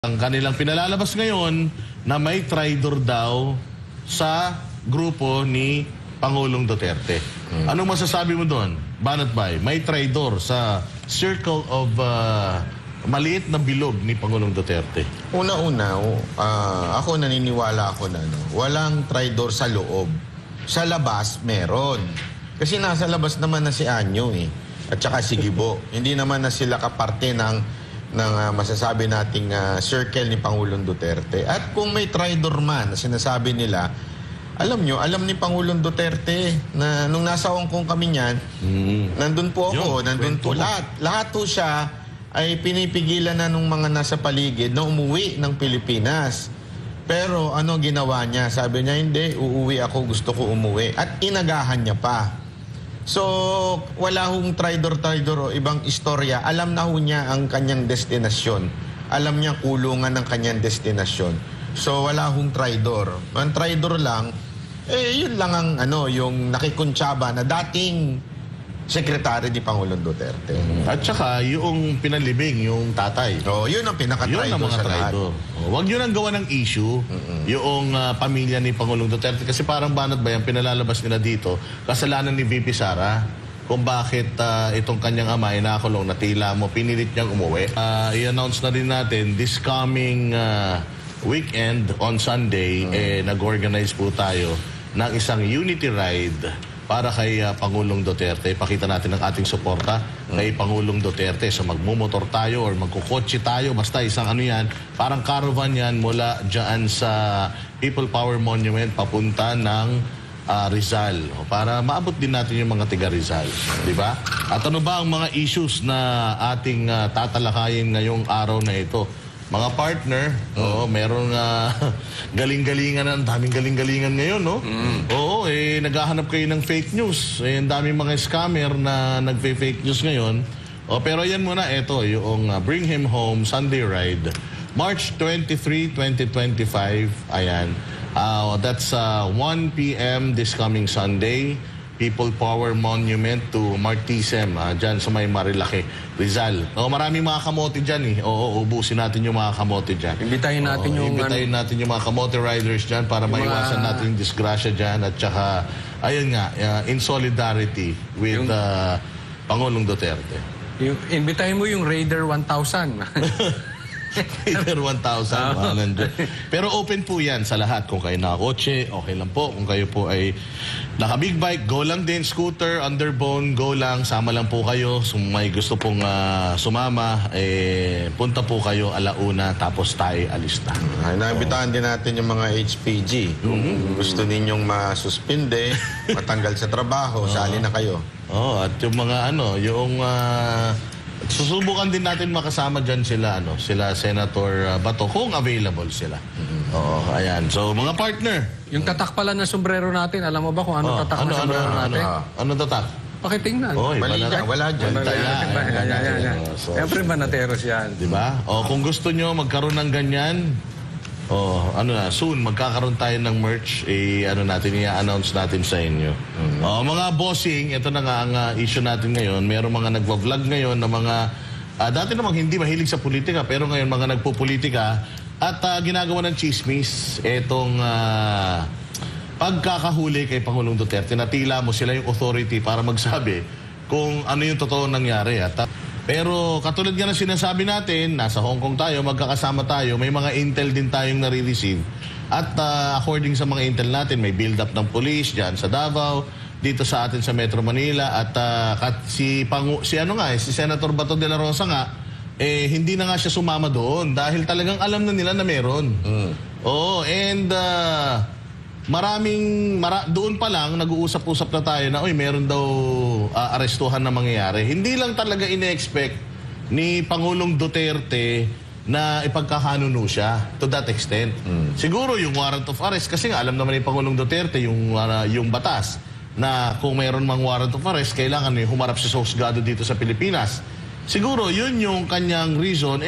Ang kanilang pinalalabas ngayon na may traitor daw sa grupo ni Pangulong Duterte. Anong masasabi mo doon, Banat Bay? May traitor sa circle of maliit na bilog ni Pangulong Duterte. Una-una, ako naniniwala ako na walang traitor sa loob. Sa labas, meron. Kasi nasa labas naman na si Anyo at saka si Gibo. Hindi naman na sila kaparte ng masasabi nating circle ni Pangulong Duterte. At kung may traitor man na sinasabi nila, alam ni Pangulong Duterte na nung nasa Hong Kong kami niyan, nandun po ako, nandun po lahat. Lahat po siya ay pinipigilan na nung mga nasa paligid na umuwi ng Pilipinas. Pero ano ginawa niya? Sabi niya, hindi, uuwi ako, gusto ko umuwi. At inagahan niya pa. So, wala hong traitor o ibang istorya. Alam na ho niya ang kanyang destinasyon. Alam niya kulungan ng kanyang destinasyon. So, wala hong traitor. Ang traitor lang, yun lang ang yung nakikuntsaba na dating sekretary ni Pangulong Duterte. At saka, yung pinalibing, yung tatay. Yun ang pinaka-traitor sa lahat. Huwag yun ang gawa ng issue, yung pamilya ni Pangulong Duterte. Kasi parang Banat Bay, ang pinalalabas nila dito, kasalanan ni VP Sara, kung bakit itong kanyang ama ay nakakulong, natila mo, pinilit niyang umuwi. I-announce na rin natin, this coming weekend, on Sunday, nag-organize po tayo ng isang unity ride para kay Pangulong Duterte. Pakita natin ang ating suporta kay Pangulong Duterte. So magmumotor tayo or magkukotse tayo. Basta isang yan, parang caravan yan mula dyan sa People Power Monument papunta ng Rizal. Para maabot din natin yung mga tiga Rizal. Diba? At ano ba ang mga issues na ating tatalakayin ngayong araw na ito? Mga partner, merong galing-galingan, ang daming galing-galingan ngayon, no? Oo, naghahanap kayo ng fake news. Ang daming mga scammer na nagpe-fake news ngayon. Pero yan muna, ito, yung Bring Him Home Sunday Ride. March 23, 2025, ayan. That's 1 p.m. this coming Sunday. People Power Monument to Martisem, dyan sa may Marilaki, Rizal. Maraming mga kamote dyan ubusin natin yung mga kamote dyan. Imbitahin natin natin yung mga kamote riders dyan para maiwasan natin yung disgrasya dyan. At saka, ayun nga, in solidarity with Pangulong Duterte. Imbitahin mo yung Raider 1000. Raider 1,000. Pero open po yan sa lahat. Kung kayo nakakotse, okay lang po. Kung kayo po ay naka-big bike, go lang din. Scooter, underbone, go lang. Sama lang po kayo. May gusto pong sumama, punta po kayo alauna, tapos tayo alis na. Naimbitahan din natin yung mga HPG. Kung gusto ninyong masuspinde, matanggal sa trabaho, sali na kayo. At yung mga susubukan din natin makasama dyan sila Senator Bato, kung available sila. Ayan. So, mga partner. Yung tatak pala na sombrero natin, alam mo ba kung anong tatak na sombrero natin? Ano tatak? Pakitingnan. Mali dyan, wala dyan. Siyempre banateros yan. Diba? Kung gusto nyo magkaroon ng ganyan, soon magkakaroon tayo ng merch, i-announce natin sa inyo. Mga bossing, ito na nga ang issue natin ngayon. Merong mga nagva-vlog ngayon na mga, dati namang hindi mahilig sa politika, pero ngayon mga nagpo-politika at ginagawa ng chismis. Itong pagkakahuli kay Pangulong Duterte, na tila mo sila yung authority para magsabi kung ano yung totoo nangyari. Pero katulad nga na sinasabi natin, nasa Hong Kong tayo, magkakasama tayo, may mga intel din tayong nare-receive. At according sa mga intel natin, may build-up ng police dyan sa Davao, dito sa atin sa Metro Manila. At si Senator Bato de la Rosa nga, hindi na nga siya sumama doon dahil talagang alam na nila na meron. Doon pa lang nag-uusap-usap na tayo na meron daw arestuhan na mangyayari. Hindi lang talaga ine-expect ni Pangulong Duterte na ipagkakanuno siya to that extent. Siguro yung warrant of arrest, kasi nga alam naman ni Pangulong Duterte yung batas na kung mayroon mang warrant of arrest, kailangan humarap siya sa husgado dito sa Pilipinas. Siguro yun yung kanyang reason.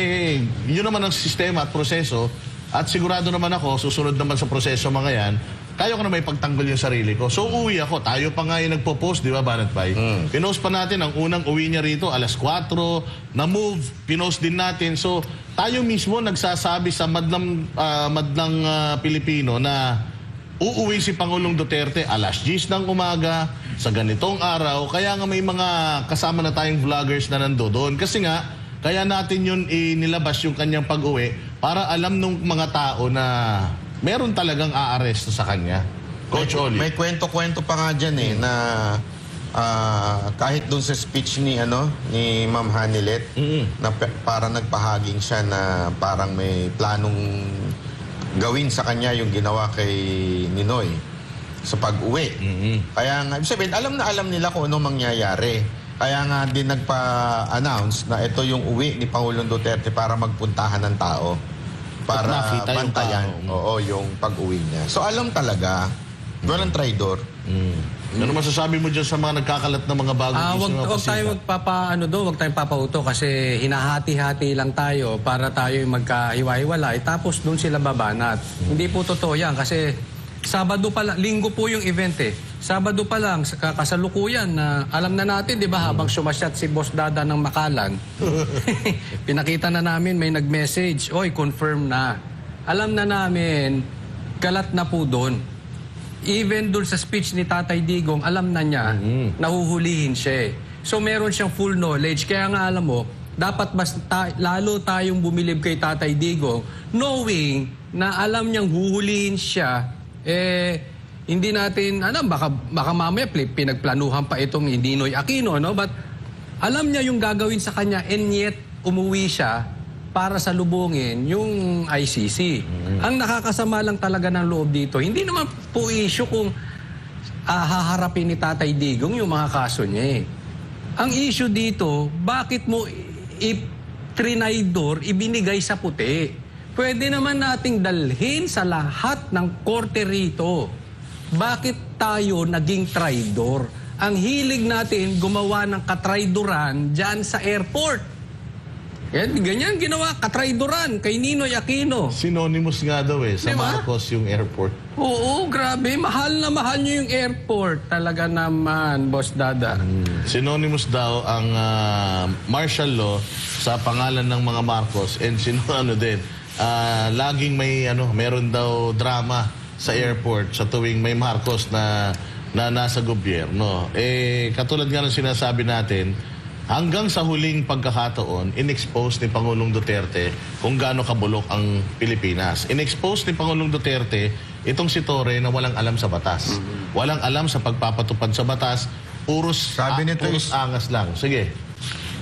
Yun naman ang sistema at proseso. At sigurado naman ako, susunod naman sa proseso mga yan, kaya ko na may pagtanggol yung sarili ko. So, uwi ako. Tayo pa nga yung nagpo-post, di ba, Banat Bay? Pinost pa natin ang unang uwi niya rito, alas 4, na-move, pinost din natin. So, tayo mismo nagsasabi sa madlang Pilipino na uuwi si Pangulong Duterte alas 10 ng umaga sa ganitong araw. Kaya nga may mga kasama na tayong vloggers na nandoon. Kasi nga, kaya natin yun inilabas yung kanyang pag-uwi para alam ng mga tao na meron talagang aaresto sa kanya. Coach Oli. May kwento-kwento pa nga dyan na kahit dun sa speech ni Ma'am Hanilet na parang nagpahaging siya na parang may planong gawin sa kanya yung ginawa kay Ninoy sa pag-uwi. Kaya nga, sabihin, alam na alam nila kung anong mangyayari. Kaya nga din nagpa-announce na ito yung uwi ni Pangulong Duterte para magpuntahan ng tao. Para bantayan yung pag-uwi niya. So alam talaga, walang traidor. Ano masasabi mo dyan sa mga nagkakalat ng mga bagong isyu na Huwag tayo huwag tayong papauto kasi hinahati-hati lang tayo para tayo magkahiwa-hiwalay tapos doon sila babanat. Hindi po totoo yan kasi Sabado pa lang, linggo po yung event Sabado pa lang, kasalukuyan na alam na natin, di ba, habang sumasyat si Boss Dada ng Makalan, pinakita na namin, may nag-message, oy, confirm na. Alam na namin, kalat na po doon. Even doon sa speech ni Tatay Digong, alam na niya, nahuhulihin siya. So meron siyang full knowledge. Kaya nga alam mo, dapat lalo tayong bumilib kay Tatay Digong, knowing na alam niyang huhulihin siya, hindi natin, baka mamaya pinagplanuhan pa itong Ninoy Aquino, no? But alam niya yung gagawin sa kanya and yet umuwi siya para salubungin yung ICC. Ang nakakasama lang talaga ng loob dito, hindi naman po issue kung haharapin ni Tatay Digong yung mga kaso niya. Ang issue dito, bakit mo trinaydor ibinigay sa puti? Pwede naman nating dalhin sa lahat ng korte rito. Bakit tayo naging traidor? Ang hilig natin gumawa ng katraidoran dyan sa airport. Ganyan ginawa, katraidoran kay Ninoy Aquino. Synonymous nga daw sa diba? Marcos yung airport. Oo, grabe. Mahal na mahal nyo yung airport. Talaga naman, Boss Dada. Synonymous daw ang martial law sa pangalan ng mga Marcos and laging meron daw drama sa airport sa tuwing may Marcos na nasa gobyerno. Katulad nga ng sinasabi natin, hanggang sa huling pagkakataon, in-expose ni Pangulong Duterte kung gaano kabulok ang Pilipinas. In-expose ni Pangulong Duterte itong si Torre na walang alam sa batas. Walang alam sa pagpapatupad sa batas. Puros angas lang. Sige.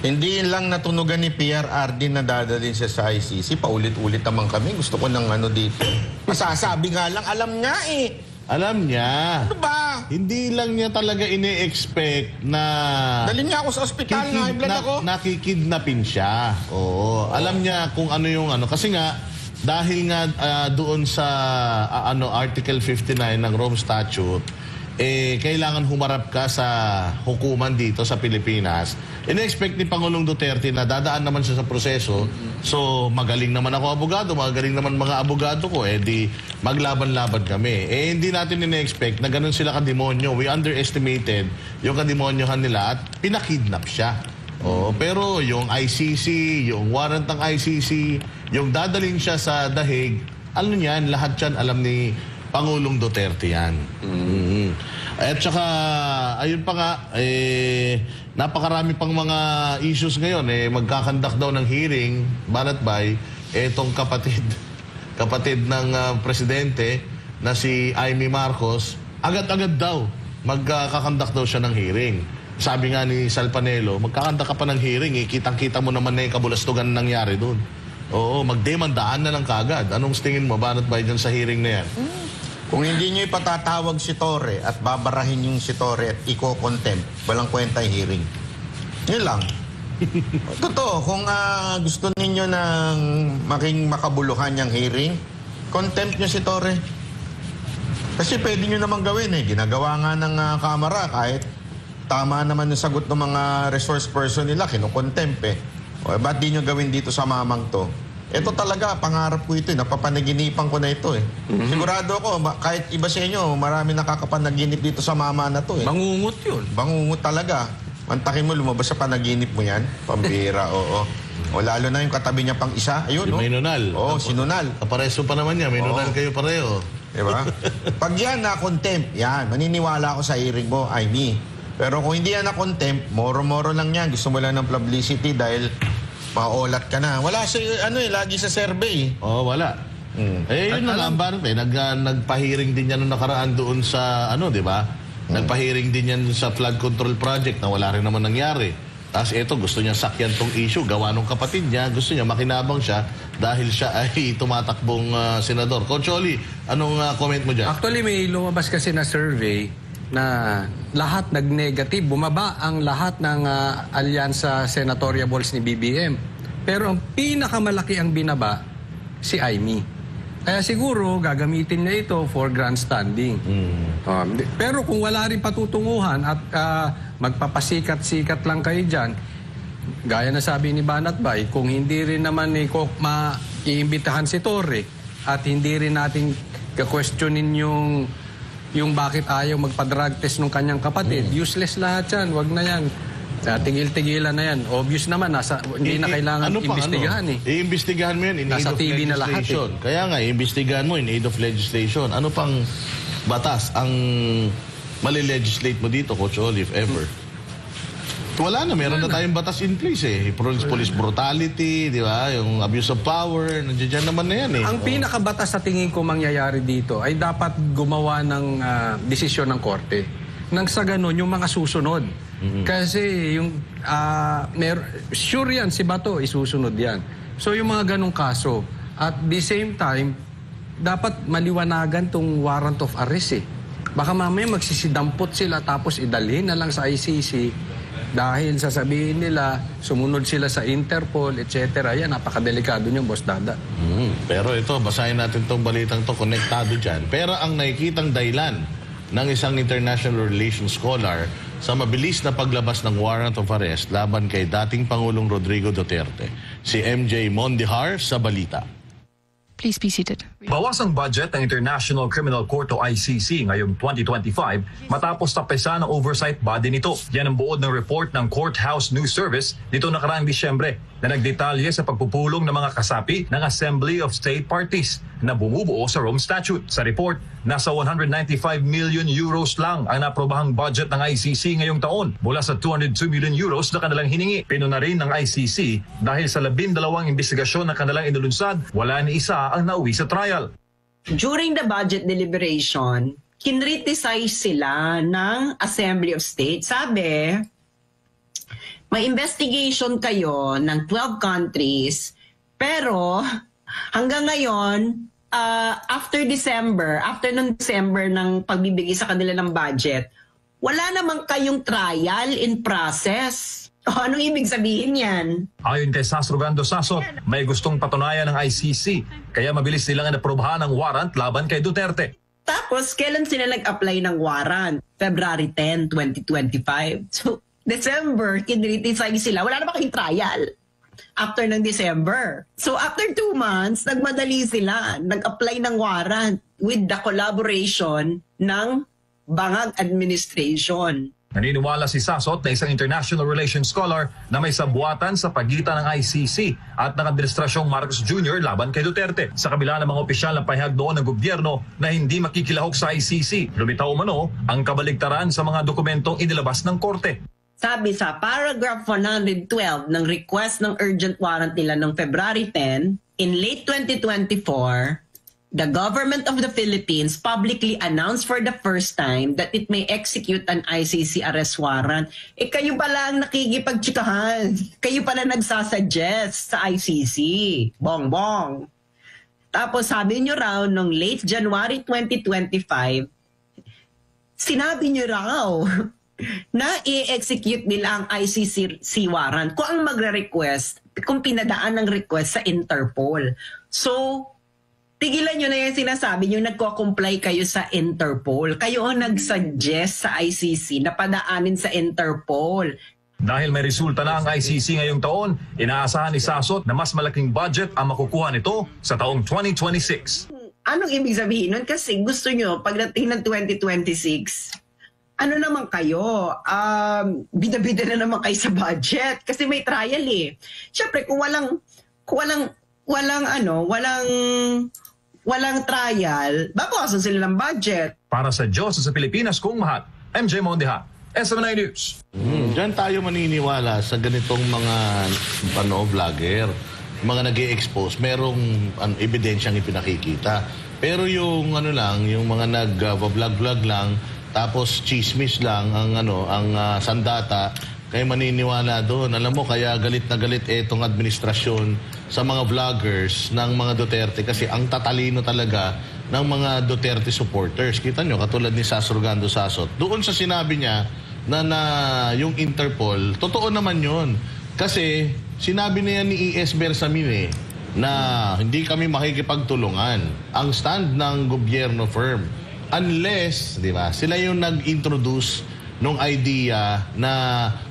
Hindi lang natunugan ni PRRD na dadalhin siya sa ICC. Paulit-ulit naman kami. Gusto ko ng dito. Masasabi nga lang, alam nga Alam niya. Ano ba? Hindi lang niya talaga ini-expect na... Dalhin niya ako sa ospital, na-high-blood ako. Nakikidnapin siya. Oo. Alam niya kung ano yung Kasi nga, dahil nga doon sa Article 59 ng Rome Statute, kailangan humarap ka sa hukuman dito sa Pilipinas. In-expect ni Pangulong Duterte na dadaan naman siya sa proseso. So, magaling naman ako abogado, magaling naman mga abogado ko. Di maglaban-laban kami. Hindi natin in-expect na ganun sila kademonyo. We underestimated yung kademonyohan nila at pinakidnap siya. Pero yung ICC, yung warrant ng ICC, yung dadalhin siya sa dahig, yan, lahat yan alam ni Pangulong Duterte yan. At saka, ayun pa nga, napakarami pang mga issues ngayon. Magkakandak daw ng hearing, Banatbay, itong kapatid ng presidente na si Amy Marcos, agad-agad daw, magkakandak daw siya ng hearing. Sabi nga ni Sal Panelo, magkakandak ka pa ng hearing, kitang-kita mo naman na yung kabulastugan na nangyari doon. Oo, magdemandaan na lang kagad. Anong tingin mo, Banatbay, dyan sa hearing na yan? Kung hindi nyo ipatatawag si Torre at babarahin yung si Torre at iko-contempt, walang kwenta yung hearing. Yun lang. Totoo, kung gusto ninyo ng maging makabuluhan yung hearing, contempt nyo si Torre. Kasi pwede nyo naman gawin Ginagawa nga ng kamera kahit tama naman yung sagot ng mga resource person nila, kino-contempt ba't di nyo gawin dito sa mamang to? Ito talaga, pangarap ko ito. Napapanaginipan ko na ito Sigurado ako, kahit iba sa inyo, marami nakakapanaginip dito sa mama na to Bangungot yun. Bangungot talaga. Mantakin mo, lumabas sa panaginip mo yan. Pambira, oo. O lalo na yung katabi niya pang isa. Ayun, Yung no? may nunal. Oo, si Nunal. Kapareso pa naman niya. May nunal kayo pareho. Diba? Pag yan na-contempt, yan, maniniwala ako sa hiring mo, Aimee. Pero kung hindi yan na-contempt, moro-moro lang yan. Gusto mo lang ng publicity dahil paulat ka na. Wala siya, lagi sa survey. Oo, wala. Yun na nga, Banat nagpahiring din yan nung nakaraan doon sa, di ba? Nagpahiring din yan sa flood control project na wala rin naman nangyari. Tapos ito, gusto niya sakyan tong issue, gawa nung kapatid niya, gusto niya makinabang siya dahil siya ay tumatakbong senador. Coach Oli, anong comment mo dyan? Actually, may lumabas kasi na survey na lahat nag-negative. Bumaba ang lahat ng alyansa senatorial balls ni BBM. Pero ang pinakamalaki ang binaba, si Aimee. Kaya siguro gagamitin niya ito for grandstanding. Pero kung wala rin patutunguhan at magpapasikat-sikat lang kayo dyan, gaya na sabi ni Banat Bay, kung hindi rin naman ni Kokma iimbitahan si Torre at hindi rin natin ka-questionin yung bakit ayaw magpa-drug test ng kanyang kapatid, useless lahat yan, wag na yan. Tigil-tigilan na yan. Obvious naman, hindi na kailangan imbestigahan eh. Iimbestigahan mo yan in aid Nasa of TV na lahat legislation. Kaya nga, iimbestigahan mo in aid of legislation. Ano pang batas ang mali-legislate mo dito, Coach Oli, if ever? Wala na, meron na tayong batas in place eh. Police brutality, di ba? Yung abuse of power, nandiyan naman na yan eh. Ang pinakabatas sa tingin ko mangyayari dito ay dapat gumawa ng desisyon ng korte. Nang sa ganun, yung mga susunod. Kasi yung sure yan si Bato isusunod yan. So yung mga ganong kaso at the same time dapat maliwanagan tong warrant of arrest eh. Baka mamaya magsisidampot sila tapos idalhin na lang sa ICC dahil sasabihin nila sumunod sila sa Interpol etc. Yan napakadelikado niyo, Boss Dada. Pero ito, basahin natin tong balitang to, konektado dyan. Pero ang nakikitang dahilan ng isang international relations scholar sa mabilis na paglabas ng warrant of arrest laban kay dating Pangulong Rodrigo Duterte. Si MJ Mondihar sa balita. Please be seated. Bawas ang budget ng International Criminal Court o ICC ngayong 2025 matapos tapesan ng oversight body nito. Yan ang buod ng report ng Courthouse News Service nito nakaraang Disyembre na nagdetalye sa pagpupulong ng mga kasapi ng Assembly of State Parties na bumubuo sa Rome Statute. Sa report, nasa 195 million euros lang ang naprobahang budget ng ICC ngayong taon mula sa 202 million euros na kanilang hiningi. Pinuna rin ng ICC dahil sa 12 investigasyon na kanilang inulunsad, wala ni isa ang nauwi sa trial. During the budget deliberation, kinriticize sila ng Assembly of State. Sabi, may investigation kayo ng 12 countries, pero hanggang ngayon, after ng December ng pagbibigay sa kanila ng budget, wala namang kayong trial in process. O, anong ibig sabihin yan? Ayon kay Sasrogando Sasot, may gustong patunayan ng ICC, kaya mabilis nilang inaprobahan ang warrant laban kay Duterte. Tapos, kailan sila nag-apply ng warrant? February 10, 2025. So, December, kinriticize sila. Wala na ba kayong trial? After ng December. So, after 2 months, nagmadali sila. Nag-apply ng warrant with the collaboration ng Bangag Administration. Naniniwala si Sasot na isang international relations scholar na may sabuatan sa pagitan ng ICC at ng Administrasyong Marcos Jr. laban kay Duterte. Sa kabila ng mga opisyal na pahayag doon ng gobyerno na hindi makikilahok sa ICC, lumitaw umano ang kabaligtaran sa mga dokumentong inilabas ng korte. Sabi sa paragraph 112 ng request ng urgent warrant nila noong February 10, in late 2024, the government of the Philippines publicly announced for the first time that it may execute an ICC arrest warrant. Kayo pala ang nakikipagtsikahan. Kayo pala nagsasuggest sa ICC. Bongbong. Tapos sabi nyo raw, noong late January 2025, sinabi nyo raw na i-execute nila ang ICC warrant kung ang magre-request, kung pinadaan ng request sa Interpol. So, tigilan nyo na yung sinasabi nyo, nagko-comply kayo sa Interpol. Kayo ang nag-suggest sa ICC na padaanin sa Interpol. Dahil may resulta na ang ICC ngayong taon, inaasahan ni Sasot na mas malaking budget ang makukuha nito sa taong 2026. Anong ibig sabihin nun? Kasi gusto nyo, pagdating ng 2026, ano naman kayo, bida-bida na naman kayo sa budget kasi may trial eh. Siyempre, kung walang trial, babawasan sila ng budget. Para sa Diyos sa Pilipinas kung mahat, MJ Mondeha, SMNI News. Diyan tayo maniniwala sa ganitong mga vlogger, mga nag-i-expose, merong ebidensyang ipinakikita. Pero yung yung mga nag-vlog lang, tapos chismis lang ang sandata, kaya maniniwala doon. Alam mo, kaya galit na galit itong administrasyon sa mga vloggers ng mga Duterte kasi ang tatalino talaga ng mga Duterte supporters. Kita nyo, katulad ni Sas Rogando Sasot. Doon sa sinabi niya na yung Interpol, totoo naman yun. Kasi sinabi niya ni E.S. Bersamin na hindi kami makikipagtulungan. Ang stand ng gobyerno firm. Unless, di ba, sila yung nag-introduce nung idea na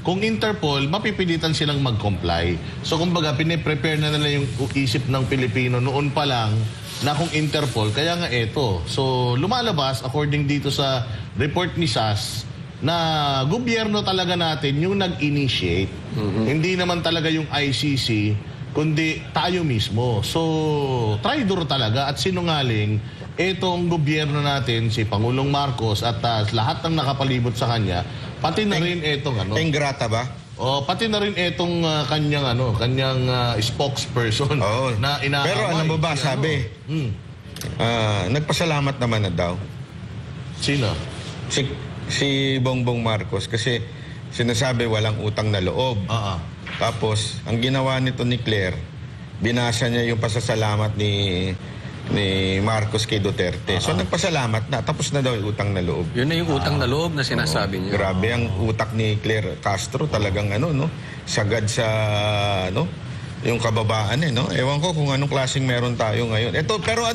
kung Interpol, mapipilitan silang mag-comply. So, kumbaga, piniprepare na nila yung isip ng Pilipino noon pa lang na kung Interpol, kaya nga eto. So, lumalabas, according dito sa report ni SAS, na gobyerno talaga natin yung nag-initiate. Hindi naman talaga yung ICC, kundi tayo mismo. So, traidor talaga at sinungaling itong gobyerno natin, si Pangulong Marcos at lahat ng nakapalibot sa kanya, pati na rin itong Ingrata ba? pati na rin itong kanyang spokesperson na inaaway. Pero alam mo ba, sabi, nagpasalamat naman na daw. Sino? Si Bongbong Marcos kasi sinasabi walang utang na loob. Tapos, ang ginawa nito ni Claire, binasa niya yung pasasalamat ni Marcos kay Duterte. So nagpasalamat na, tapos na daw yung utang na loob. Yun na yung utang na loob na sinasabi niya. Grabe ang utak ni Claire Castro, talagang sagad sa yung kababaan Ewan ko kung anong klaseng meron tayo ngayon. Ito, pero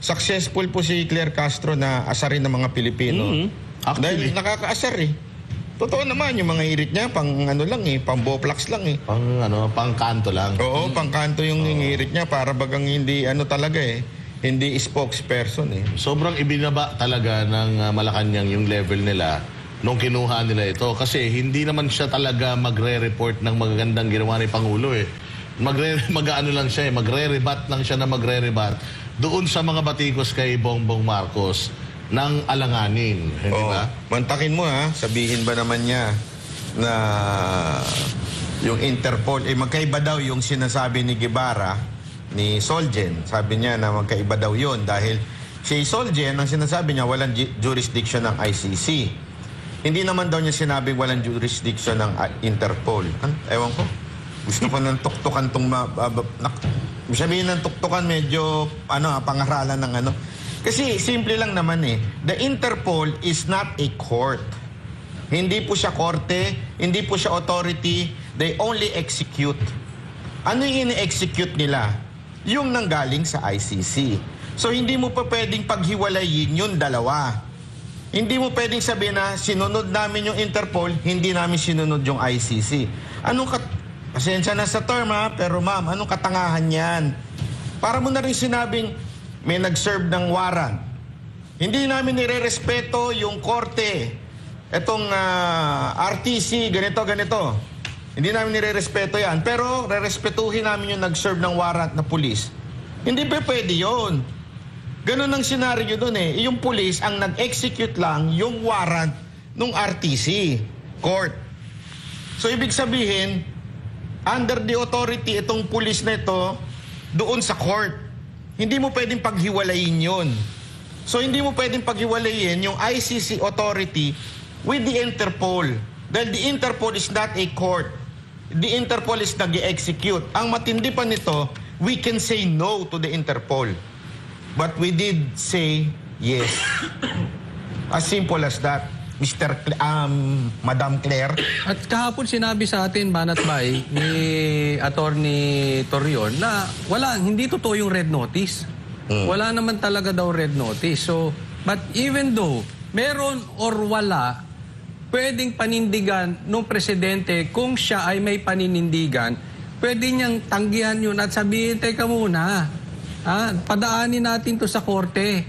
successful po si Claire Castro na asarin ng mga Pilipino. Dahil nakakaasar Totoo naman, yung mga hirit niya, pang pang boplax lang Pang kanto lang. Oo, pang kanto yung hirit niya, para bagang hindi talaga hindi spokesperson Sobrang ibinaba talaga ng Malacanang yung level nila nung kinuha nila ito. Kasi hindi naman siya talaga magre-report ng magagandang ginawa ni Pangulo magre-rebat lang siya na magre-rebat doon sa mga batikos kay Bongbong Marcos ng alanganin, hindi ba? Mantakin mo sabihin ba naman niya na yung Interpol, magkaiba daw yung sinasabi ni Guevara, ni Solgen. Sabi niya na magkaiba daw yun dahil si Solgen, ang sinasabi niya, walang jurisdiction ng ICC. Hindi naman daw niya sinabing walang jurisdiction ng Interpol. Ewan ko. Gusto ko ng tuktukan sabihin ng tuktukan medyo pangaralan ng Kasi simple lang naman The Interpol is not a court. Hindi po siya korte, hindi po siya authority. They only execute. Ano yung ini-execute nila? Yung nanggaling sa ICC. So hindi mo pa pwedeng paghiwalayin yung dalawa. Hindi mo pwedeng sabihin na sinunod namin yung Interpol, hindi namin sinunod yung ICC. Pasensya na sa term pero ma'am, anong katangahan yan? Para mo na rin sinabing, may nag-serve ng warrant. Hindi namin nire-respeto yung korte. Itong RTC, ganito. Hindi namin nire-respeto yan. Pero re-respetuhin namin yung nag-serve ng warrant na pulis. Hindi pa pwede yun. Ganun ang senaryo doon Yung pulis ang nag-execute lang yung warrant ng RTC, court. So ibig sabihin, under the authority itong pulis na ito doon sa court. Hindi mo pwedeng paghiwalayin yun. So, hindi mo pwedeng paghiwalayin yung ICC authority with the Interpol. Dahil the Interpol is not a court. The Interpol is nag-execute. Ang matindi pa nito, we can say no to the Interpol. But we did say yes. As simple as that. Madam Claire. At kahapon sinabi sa atin, Banat Bay, ni Attorney Torreon, na hindi totoo yung red notice. Wala naman talaga daw red notice. So, but even though meron or wala, pwedeng panindigan ng presidente kung siya ay may paninindigan, pwede niyang tanggihan yun at sabihin, teka muna, padaanin natin to sa korte.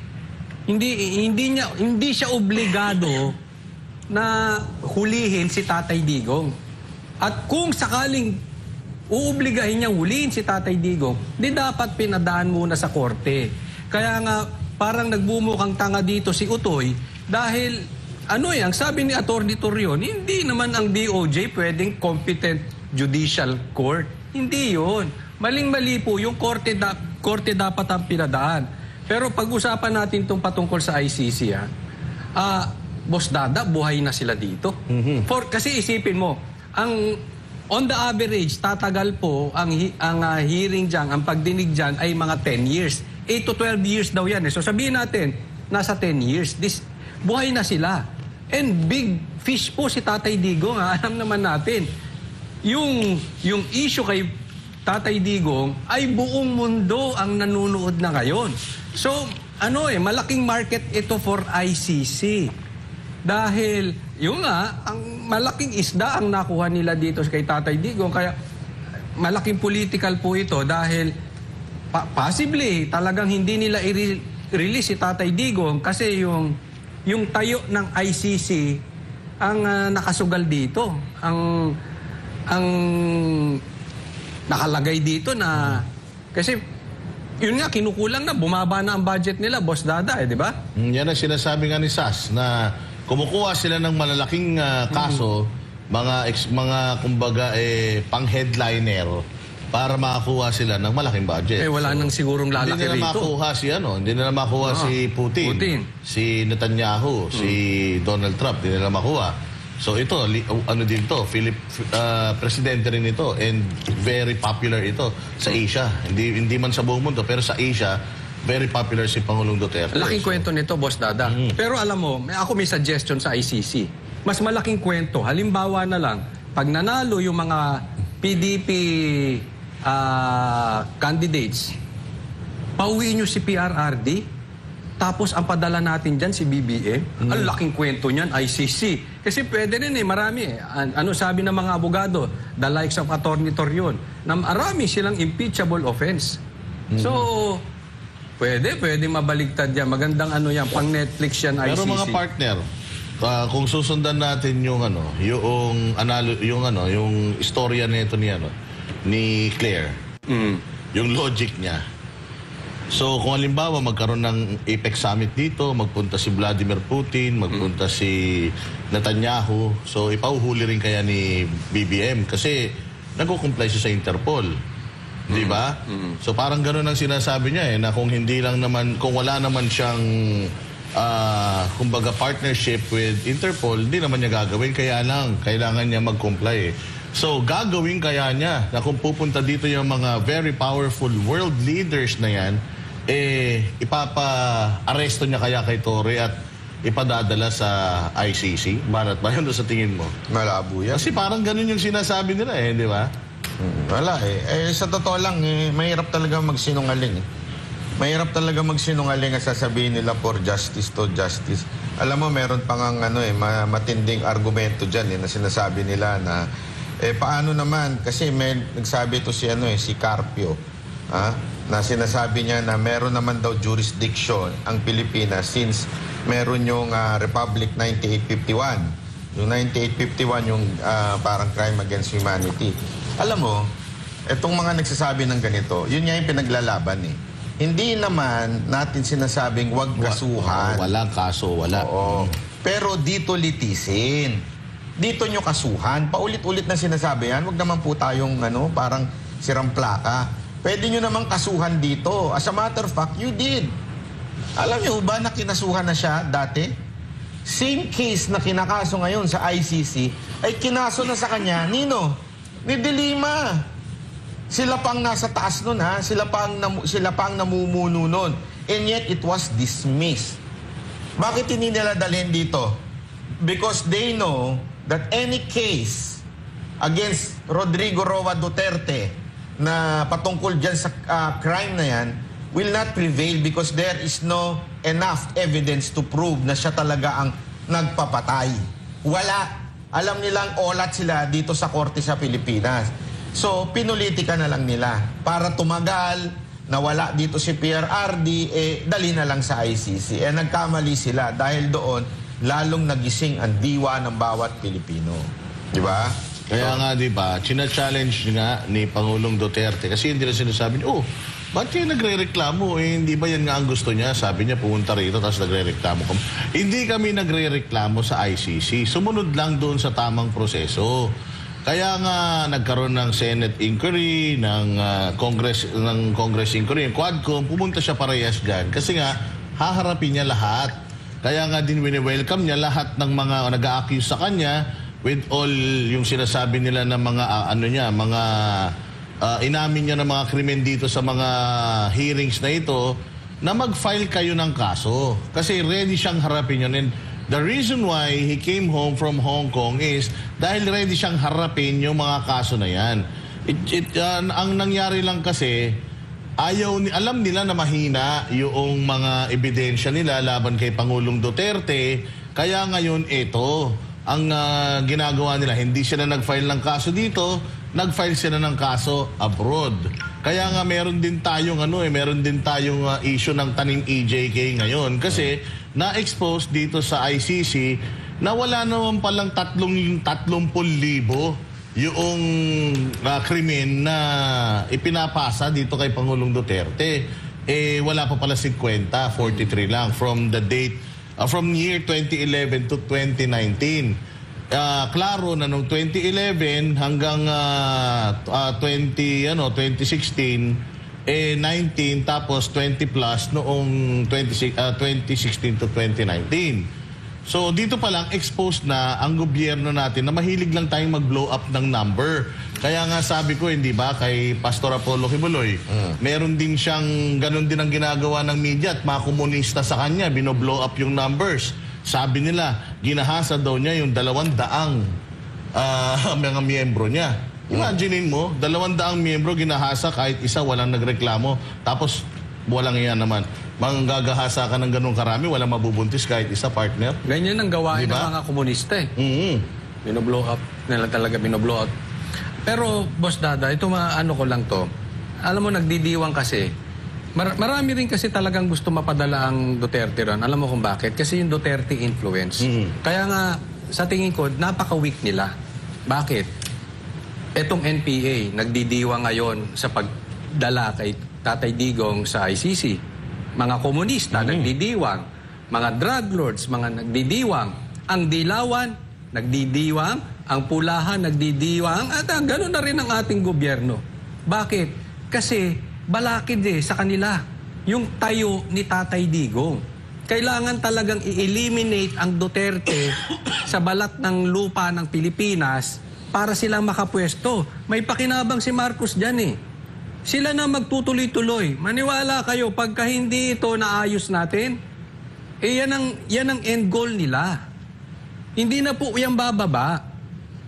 Hindi siya obligado na hulihin si Tatay Digong. At kung sakaling uubligahin niyang hulihin si Tatay Digong, di dapat pinadaan muna sa korte. Kaya nga, parang nagbumukang tanga dito si Utoy dahil, ang sabi ni Atty. Torreon, hindi naman ang DOJ pwedeng competent judicial court. Hindi yun. Maling-mali po, yung korte dapat ang pinadaan. Pero pag-usapan natin itong patungkol sa ICC, Boss Dada, buhay na sila dito. Kasi isipin mo, on the average, tatagal po ang hearing dyan, ang pagdinig dyan ay mga 10 years. 8 to 12 years daw yan. So sabihin natin, nasa 10 years, buhay na sila. And big fish po si Tatay Digong. Alam naman natin, yung issue kay Tatay Digong ay buong mundo ang nanunood na ngayon. So, malaking market ito for ICC. Dahil, ang malaking isda ang nakuha nila dito kay Tatay Digong. Kaya, malaking political po ito dahil possibly talagang hindi nila i-release si Tatay Digong kasi yung tayo ng ICC ang nakasugal dito. Ang nakalagay dito na kasi yun nga, kinukulang na, bumaba na ang budget nila, Boss Dada, di ba? Yan ang sinasabi nga ni SAS na kumukuha sila ng malalaking kaso, mga kumbaga pang-headliner para makakuha sila ng malaking budget. Wala nang sigurong lalaki Hindi nila rito. makuha hindi nila makuha si Putin, si Netanyahu, si Donald Trump, hindi nila makuha. So ito, din to, presidente rin ito and very popular ito sa Asia. Hindi man sa buong mundo, pero sa Asia, very popular si Pangulong Duterte. Laking kwento nito, Boss Dada. Pero alam mo, ako may suggestion sa ICC. Mas malaking kwento. Halimbawa na lang, pag nanalo yung mga PDP candidates, pauwi nyo si PRRD, tapos ang padala natin dyan si BBM. Ang laking kwento niyan, ICC. Kasi pwede rin marami sabi ng mga abogado, the likes of Atty. Torreon, na marami silang impeachable offense. So, pwede Mabaligtad yan. Magandang yan, pang Netflix yan, ICC. Pero mga partner, kung susundan natin yung istorya nito ni Claire, yung logic niya. So, kung halimbawa magkaroon ng APEC Summit dito, magpunta si Vladimir Putin, magpunta si Netanyahu, so ipauhuli rin kaya ni BBM kasi nagko-comply siya sa Interpol. Di ba? So, parang gano'n ang sinasabi niya na kung wala naman siyang kumbaga partnership with Interpol, di naman niya gagawin, kaya lang kailangan niya mag-comply. So, gagawin kaya niya na kung pupunta dito yung mga very powerful world leaders na yan, ipapa-aresto niya kaya kay Torre at ipadadala sa ICC? Barat ba yun sa tingin mo? Malabo yan. Kasi parang ganun yung sinasabi nila di ba? Wala sa totoo lang, mahirap talaga magsinungaling. Mahirap talaga magsinungaling at sasabihin nila for justice to justice. Alam mo, meron pang matinding argumento dyan na sinasabi nila na paano naman, kasi may nagsabi ito si Carpio, na sinasabi niya na meron naman daw jurisdiction ang Pilipinas since meron yung Republic 9851. Yung 9851 yung parang crime against humanity. Alam mo, itong mga nagsasabi ng ganito, yun nga yung pinaglalaban Hindi naman natin sinasabing wag kasuhan. Walang kaso, wala. Oo. Pero dito litisin. Dito nyo kasuhan. Paulit-ulit na sinasabi yan. Wag naman po tayong parang sirang plaka. Pwede nyo namang kasuhan dito. As a matter of fact, you did. Alam nyo ba na kinasuhan na siya dati? Same case na kinakaso ngayon sa ICC ay kinaso na sa kanya, Nino, ni De Lima. Sila pang nasa taas nun sila pang namumuno nun. And yet it was dismissed. Bakit hindi nila dalhin dito? Because they know that any case against Rodrigo Roa Duterte na patungkol dyan sa crime na yan will not prevail because there is no enough evidence to prove na siya talaga ang nagpapatay. Wala. Alam nilang olat sila dito sa korte sa Pilipinas. So, pinulitika na lang nila. Para tumagal, nawala dito si PRRD, dali na lang sa ICC. Nagkamali sila dahil doon, lalong nagising ang diwa ng bawat Pilipino. Di ba? Kaya nga, di ba, china-challenge nga ni Pangulong Duterte kasi hindi na sinasabi niya, oh, ba't kayo nagre-reklamo? Eh, hindi ba yan nga ang gusto niya? Sabi niya, pumunta rito, tapos nagre-reklamo kami. Hindi kami nagre-reklamo sa ICC. Sumunod lang doon sa tamang proseso. Kaya nga, nagkaroon ng Senate inquiry, ng Congress inquiry, ng Quadcom, pumunta siya parehas dyan. Kasi nga, haharapin niya lahat. Kaya nga din wini-welcome niya lahat ng mga nag-a-accuse sa kanya with all yung sinasabi nila ng mga, inamin niya ng mga krimen dito sa mga hearings na ito, na mag-file kayo ng kaso. Kasi ready siyang harapin yun. And the reason why he came home from Hong Kong is dahil ready siyang harapin yung mga kaso na yan. Ang nangyari lang kasi, alam nila na mahina yung mga ebidensya nila laban kay Pangulong Duterte. Kaya ngayon ito, ang ginagawa nila, hindi sila nag-file ng kaso dito, nag-file sila ng kaso abroad. Kaya nga meron din tayong issue ng taning EJK ngayon kasi na-expose dito sa ICC na wala naman palang 30,000 yung krimen na ipinapasa dito kay Pangulong Duterte. Eh wala pa pala 50, 43 lang from the date from year 2011 to 2019. Klaro na nung 2011 hanggang 2016 19 tapos 20 plus noong 2016 to 2019. So dito pa lang exposed na ang gobyerno natin na mahilig lang tayong mag-blow up ng number. Kaya nga sabi ko, hindi ba, kay Pastor Apollo Kibuloy, meron din siyang, ganun din ang ginagawa ng media at mga komunista sa kanya, binoblow up yung numbers. Sabi nila, ginahasa daw niya yung 200 mga miyembro niya. Imaginein mo, 200 miyembro ginahasa kahit isa walang nagreklamo. Tapos walang iyan naman. Manggagahasa ka ng ganun karami, walang mabubuntis kahit isa, partner. Ganyan ang gawain Diba? ng mga komunista eh. Binoblow up nila talaga, binoblow up. Pero, Boss Dada, ito ano ko lang to. Alam mo, nagdidiwang kasi. Marami rin kasi talagang gusto mapadala ang Duterte ron. Alam mo kung bakit? Kasi yung Duterte influence. Kaya nga, sa tingin ko, napaka-weak nila. Bakit? Etong NPA, nagdidiwang ngayon sa pagdala kay Tatay Digong sa ICC. Mga komunista, nagdidiwang. Mga drug lords, mga nagdidiwang. Ang Dilawan, nagdidiwang. Ang Pulahan, nagdidiwang. At gano'n na rin ang ating gobyerno. Bakit? Kasi balakid sa kanila yung tayo ni Tatay Digong. Kailangan talagang i-eliminate ang Duterte sa balat ng lupa ng Pilipinas para silang makapwesto. May pakinabang si Marcos dyan eh. Sila na magtutuloy-tuloy. Maniwala kayo, pagka hindi ito naayos natin, yan ang end goal nila. Hindi na po yan bababa.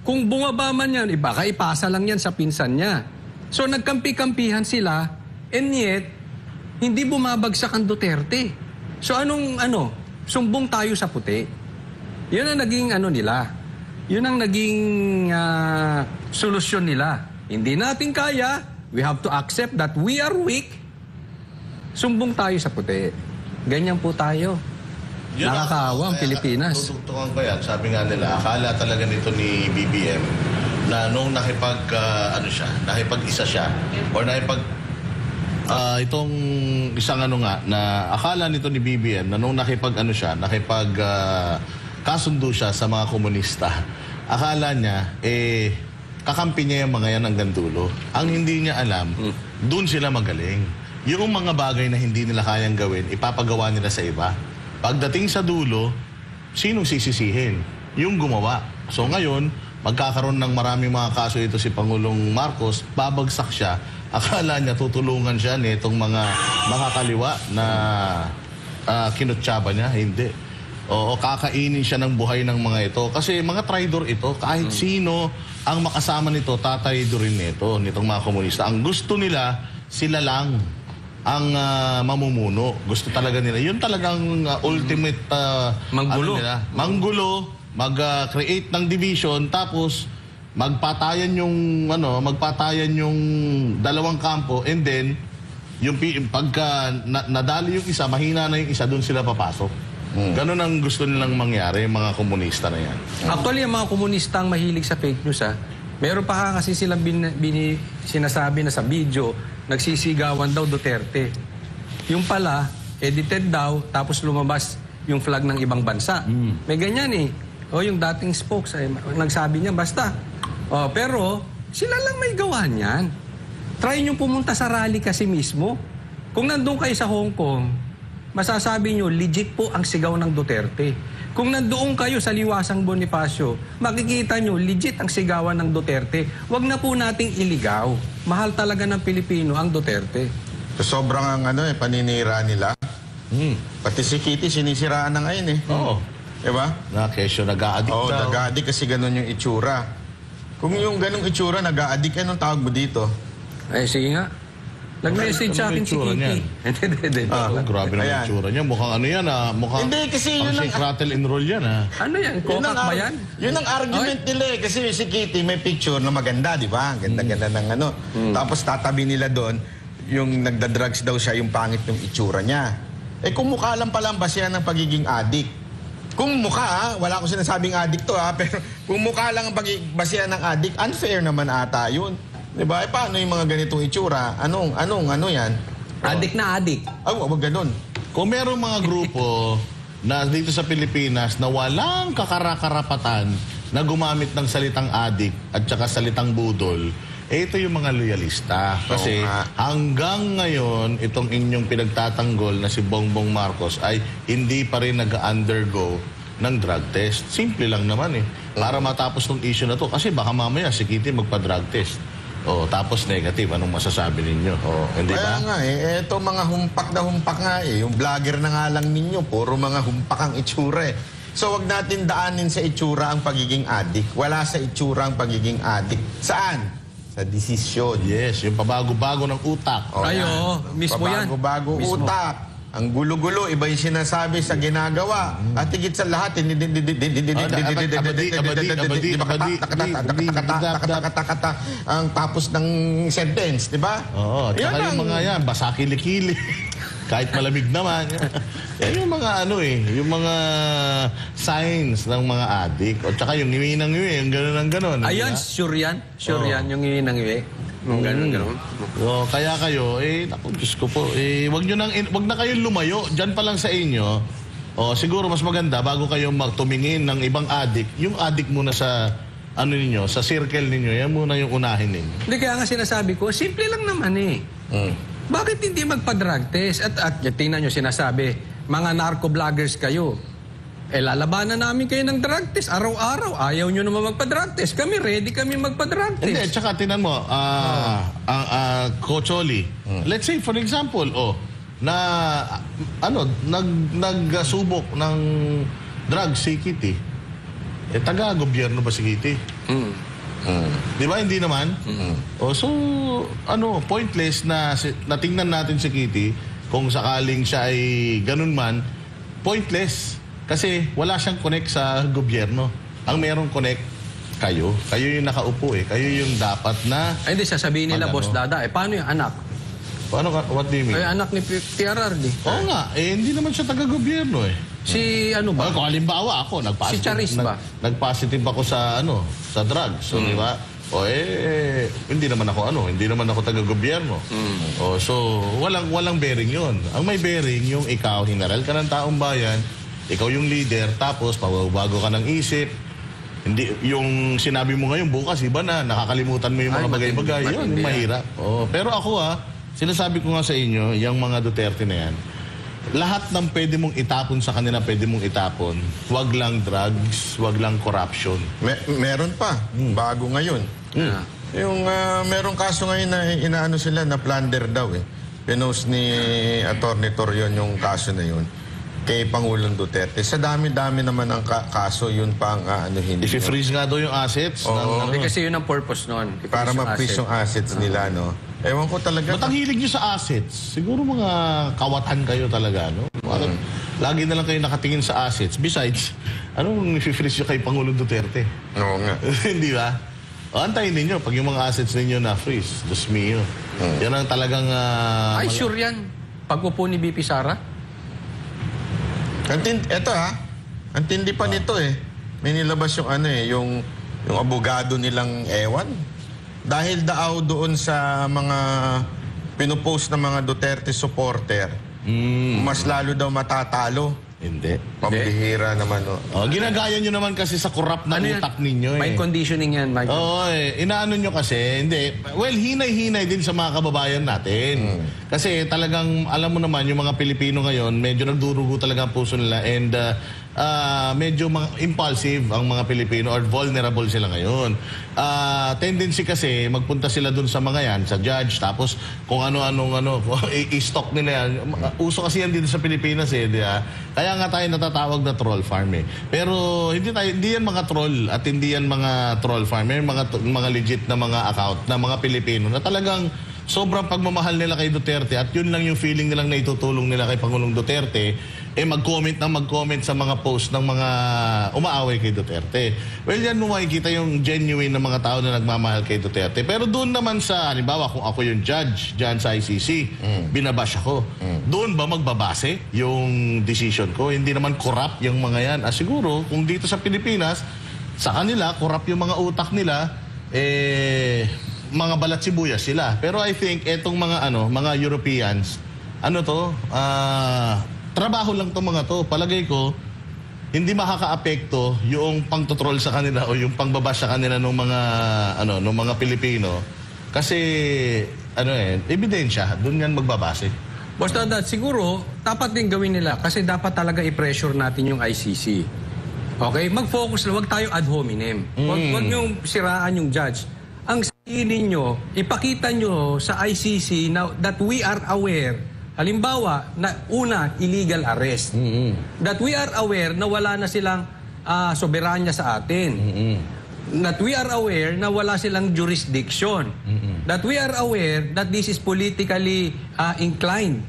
Kung bumaba man yan, baka ipasa lang yan sa pinsan niya. So nagkampi-kampihan sila, and yet, hindi bumabagsak ang Duterte. So sumbong tayo sa puti. Yun ang naging nila. Yun ang naging solusyon nila. Hindi natin kaya, we have to accept that we are weak. Sumbong tayo sa puti. Ganyan po tayo. Nakakaawa ang Pilipinas. Tutugtungan ko yan. Sabi nga nila, akala talaga nito ni BBM na nung nakipag-isa siya, or itong isang na akala nito ni BBM na nung kasundo siya sa mga komunista, akala niya, kakampi niya yung mga yan hanggang dulo. Ang hindi niya alam, doon sila magaling. Yung mga bagay na hindi nila kayang gawin, ipapagawa nila sa iba. Pagdating sa dulo, sinong sisisihin? Yung gumawa. So ngayon, magkakaroon ng maraming mga kaso ito si Pangulong Marcos, babagsak siya. Akala niya tutulungan siya nitong mga kaliwa na kinutsaba niya. Hindi. O kakainin siya ng buhay ng mga ito. Kasi mga traidor ito, kahit sino ang makasama nito, tataydorin nito, nitong mga komunista. Ang gusto nila, sila lang ang mamumuno. Gusto talaga nila. Yun talagang ultimate manggulo. Manggulo, mag-create ng division, tapos magpatayan yung dalawang kampo, and then yung pagka nadali yung isa, mahina na yung isa, doon sila papasok. Ganun ang gusto nilang mangyari, yung mga komunista na yan. Actually, ang mga komunista ang mahilig sa fake news, ha? Meron pa kasi silang sinasabi na sa video, nagsisigawan daw Duterte. Yung pala, edited daw, tapos lumabas yung flag ng ibang bansa. May ganyan eh. O yung dating spokes, nagsabi niya, basta. O, pero, sila lang may gawa niyan. Try nyo pumunta sa rally kasi mismo. Kung nandun kayo sa Hong Kong, masasabi nyo, legit po ang sigaw ng Duterte. Kung nandoon kayo sa Liwasang Bonifacio, makikita nyo, legit ang sigawan ng Duterte. Huwag na po nating iligaw. Mahal talaga ng Pilipino ang Duterte. Sobrang ang paninira nila. Pati si Kitty, sinisiraan na ngayon eh. Oo. Diba? Na kesyo nag-a-addict Oo, daw. nag-a-addict kasi ganun yung itsura. Kung yung ganung itsura, nag-a-addict, anong tawag mo dito? Eh, sige nga. Nag-message sa akin si Ano yung itsura Kitty. Hindi. Oh, grabe naman Ayan. yung tsura niya. Mukhang ano yan Mukhang Hindi, kasi pang yun ang- shake, rattle, and roll yan Ano yan? Kokak ba yan? Yun ang argument nila eh. Kasi si Kitty may picture na maganda, di ba? Ganda-ganda ng ano. Tapos tatabi nila doon, yung nagda-drugs daw siya, yung pangit yung itsura niya. Eh kung mukha lang pala ang basihan ng pagiging addict. Kung mukha, wala ko sinasabing addict to pero kung mukha lang ang basihan ng addict, unfair naman ata yun. Di ba? Eh paano yung mga ganitong itsura? Ano yan? Adik na adik. Ay, wag ganun. Kung merong mga grupo na dito sa Pilipinas na walang kakarakarapatan na gumamit ng salitang adik at saka salitang budol, ito yung mga loyalista. Kasi Oo nga. hanggang ngayon, itong inyong pinagtatanggol na si Bongbong Marcos ay hindi pa rin nag-undergo ng drug test. Simple lang naman eh. Para matapos tong issue na to. Kasi baka mamaya si Kitty magpa-drug test. Tapos negative. Anong masasabi ninyo? Hindi ba? Kaya nga eto mga humpak nga yung vlogger na nga lang ninyo, puro mga humpak ang itsura eh. So wag natin daanin sa itsura ang pagiging addict. Wala sa itsura ang pagiging addict. Saan? Sa desisyon. Yes, yung pabago-bago ng utak. Ay, yan. oo. Mismo yan. Pabago-bago Mismo. utak. Ang gulo-gulo, iba yung sinasabi sa ginagawa. At higit sa lahat, ang tapos ng sentence, di ba? Oo, at saka Yan yung ang- mga yan, basa kilikili. Kahit malamig naman. Yan yung mga yung mga signs ng mga addict. O tsaka yung ngiwi ng ngiwi, yung gano'n ng gano'n. Ayan, sure yan. Sure Oo. yan, yung iwi. Yung ganun. Kaya kayo, naku, Diyos ko po, wag na kayong lumayo, dyan pa lang sa inyo. Siguro mas maganda, bago kayo magtumingin ng ibang addict, yung addict muna sa, ninyo, sa circle ninyo, yan muna yung unahin ninyo. Hindi, kaya nga sinasabi ko, simple lang naman eh. Bakit hindi magpa-drug test? At tingnan nyo, sinasabi, mga narco-vloggers kayo. Lalabanan namin kayo ng drug test. Araw-araw, ayaw nyo naman magpa-drug test. Kami, ready kami magpa-drug test. Hindi, tsaka tinan mo, Coach Oli, let's say for example, nagsubok ng drugs si Kitty. Taga-gobyerno ba si Kitty? Di ba? Hindi naman. So, pointless na natingnan natin si Kitty, kung sakaling siya ay ganun man, pointless. Kasi wala siyang connect sa gobyerno. Ang merong connect, kayo. Kayo yung nakaupo Kayo yung dapat na... Ay, hindi, sasabihin nila, Boss Dada, paano yung anak? Paano ka? What do you mean? Ay, anak ni PRRD. Oo nga, hindi naman siya taga-gobyerno Si ano ba? Kung halimbawa ako, Si Charis ba? Nag-positive ako sa sa drugs. So, di ba? Hindi naman ako taga-gobyerno. So, walang bearing yun. Ang may bearing, yung ikaw, hinaral ka ng taong bayan, ikaw yung leader, tapos pabago ka ng isip. Hindi, yung sinabi mo ngayon, bukas, iba na, nakakalimutan mo yung mga bagay-bagay. Yun, yung mahirap. Pero ako sinasabi ko nga sa inyo, yung mga Duterte na yan, lahat ng pwede mong itapon sa kanila, pwede mong itapon. Huwag lang drugs, huwag lang corruption. Meron pa, bago ngayon. Yung merong kaso ngayon na inaano sila na plunder daw Pinost ni Attorney Torion yung kaso na yun kay Pangulong Duterte. Sa dami-dami naman ang kaso, yun pa ang anuhin. If-freeze nga daw yung assets. Hindi kasi yun ang purpose nun. Para ma-freeze yung assets nila, no? Ewan ko talaga. Ba't ang hilig nyo sa assets? Siguro mga kawatan kayo talaga, no? Lagi na lang kayo nakatingin sa assets. Besides, anong i-freeze nyo kay Pangulong Duterte? Oo nga. Hindi ba? Antayin ninyo, pag yung mga assets ninyo na-freeze, Diyos mio. Yan ang talagang... Ay, sure yan. Pag-upo ni BP Sara? Eto ang tindi pa nito eh. May nilabas yung yung abogado nilang ewan. Dahil daaw doon sa mga pinupost ng mga Duterte supporter, mas lalo daw matatalo. Hindi. Pambihira naman. Ginagaya nyo naman kasi sa corrupt na Yan? utak ninyo eh. Mind conditioning yan, Mike. Oo, inaano nyo kasi, hindi. Well, hinay-hinay din sa mga kababayan natin. Kasi talagang, alam mo naman, yung mga Pilipino ngayon, medyo nagdurugo talaga ang puso nila and medyo impulsive ang mga Pilipino or vulnerable sila ngayon. Tendency kasi, magpunta sila dun sa mga yan, sa judge, tapos kung ano-anong i-stock nila yan. Uso kasi yan dito sa Pilipinas eh, di ba? Kaya nga tayo natatawag na troll farm eh. Pero hindi yan mga troll at hindi yan mga troll farm. May mga legit na mga account na mga Pilipino na talagang sobrang pagmamahal nila kay Duterte at yun lang yung feeling nilang naitutulong nila kay Pangulong Duterte, mag-comment sa mga post ng mga umaaway kay Duterte. Well, yan mo makikita yung genuine na mga tao na nagmamahal kay Duterte. Pero doon naman sa, halimbawa, kung ako yung judge dyan sa ICC, binabash ako. Doon ba magbabase yung decision ko? Hindi naman corrupt yung mga yan. Siguro, kung dito sa Pilipinas, sa kanila, corrupt yung mga utak nila, mga balat sibuyas sila. Pero I think etong mga Europeans, trabaho lang tong mga to. Palagay ko, hindi makakaapekto yung pangtotrol sa kanila o yung pangbabash sa kanila ng mga Pilipino. Kasi ebidensya, doon yan magbabase. Basta siguro, dapat din gawin nila kasi dapat talaga i-pressure natin yung ICC. Okay? Mag-focus lang, huwag tayo ad hominem. Huwag niyong siraan yung judge. Ang sabihin ninyo, ipakita nyo sa ICC that we are aware. Halimbawa, illegal arrest. That we are aware na wala na silang soberanya sa atin. That we are aware na wala silang jurisdiction. That we are aware that this is politically inclined.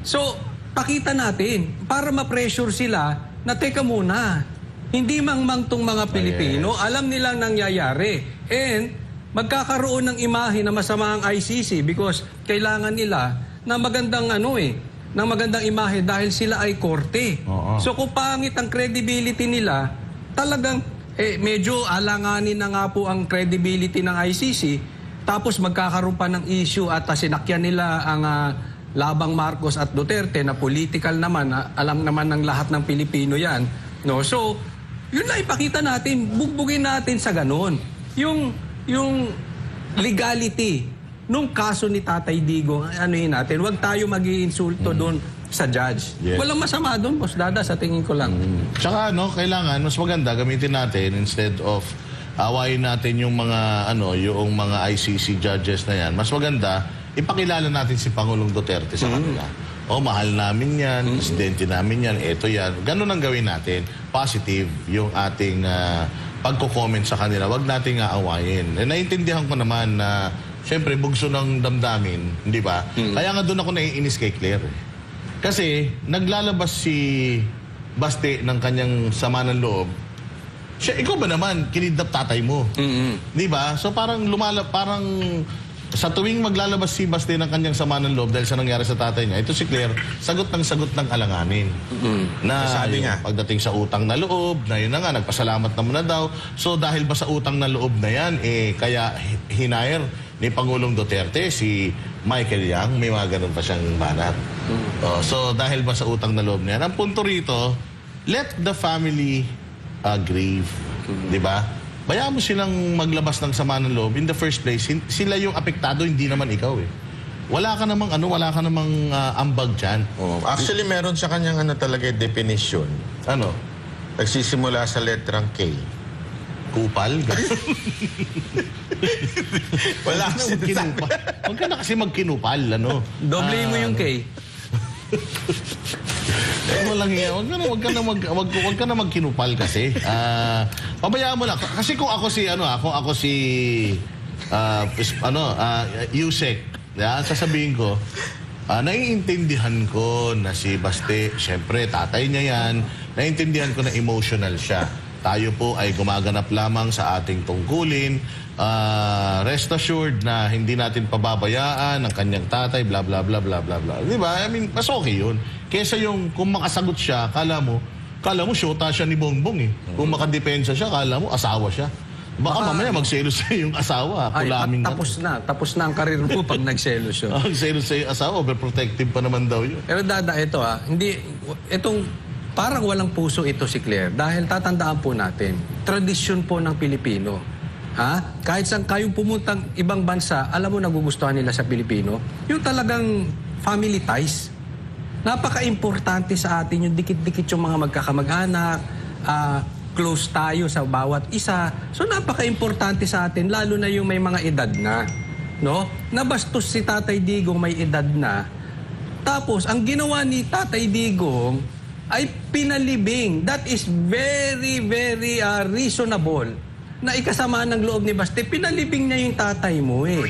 So, pakita natin para ma-pressure sila na teka muna, hindi mangmang tong mga Pilipino, alam nilang nangyayari. And magkakaroon ng imahe na masama ang ICC because kailangan nila na magandang ng magandang imahe dahil sila ay korte. So kung pangit ang credibility nila, talagang medyo alanganin na nga po ang credibility ng ICC, tapos magkakaroon pa ng issue at sinakyan nila ang labang Marcos at Duterte na political naman, alam naman ng lahat ng Pilipino yan. No? So, yun na ipakita natin, bugbugin natin sa ganun. Yung legality nung kaso ni Tatay Digong, natin, huwag tayo mag-iinsulto doon sa judge. Yes. Walang masama doon, Boss Dada, sa tingin ko lang. Tsaka kailangan, mas maganda gamitin natin instead of awayin natin yung mga yung mga ICC judges na yan. Mas maganda, ipakilala natin si Pangulong Duterte sa kanila. Mahal namin yan, presidente namin yan, eto yan. Ganun ang gawin natin. Positive yung ating pagko-comment sa kanila. Wag nating aawayin. Naiintindihan ko naman na siyempre bugso ng damdamin, di ba? Kaya nga doon ako naiinis kay Claire. Kasi naglalabas si Baste ng kanyang sama ng loob. Ikaw ba naman kinidnap tatay mo? Di ba? So parang sa tuwing maglalabas si Baste ng kanyang sama ng loob dahil sa nangyari sa tatay niya, ito si Claire, sagot ng alanganin. Na sabi nga, pagdating sa utang na loob, na yun na nga, nagpasalamat naman na daw. So dahil ba sa utang na loob na yan, kaya hinire ni Pangulong Duterte si Michael Yang, may mga ganun pa siyang banat. So dahil ba sa utang na loob na yan, ang punto rito, let the family grieve. Di ba? Bayaan mo silang maglabas ng sama ng loob. In the first place, sila yung apektado, hindi naman ikaw eh. Wala ka namang ambag dyan. Actually, meron sa kanyang talaga definition. Ano? Nagsisimula sa letrang K. Kupal? Wala kasi kinupal. Huwag ka na kasi magkinupal, Doble mo yung K. Huwag ka na magkinupal kasi. Pabayaan mo lang. Kasi kung ako si Yusek, sasabihin ko, naiintindihan ko na si Baste, syempre tatay niya yan, naiintindihan ko na emotional siya. tayo po ay gumaganap lamang sa ating tungkulin. Rest assured na hindi natin pababayaan ang kanyang tatay, bla bla bla bla bla bla. Di ba? I mean, mas okay yun. Kesa yung kung makasagot siya, kala mo syota siya ni Bongbong eh. Kung makadepensa siya, kala mo asawa siya. Baka mamaya magselos sa yung asawa. Kulaming tapos na ang karir mo pag nagselos yun. Magselos sa yung asawa, overprotective pa naman daw yun. Pero parang walang puso ito si Claire dahil tatandaan po natin, tradisyon po ng Pilipino. Kahit saan kayong pumuntang ibang bansa, alam mo nagugustuhan nila sa Pilipino, yung talagang family ties. Napaka-importante sa atin yung dikit-dikit yung mga magkakamag-anak, close tayo sa bawat isa. So napaka-importante sa atin, lalo na yung may mga edad na. No? Nabastos si Tatay Digong may edad na. Tapos, ang ginawa ni Tatay Digong ay pinalibing. That is very, very reasonable na ikasama ng loob ni Baste. Pinalibing niya yung tatay mo eh.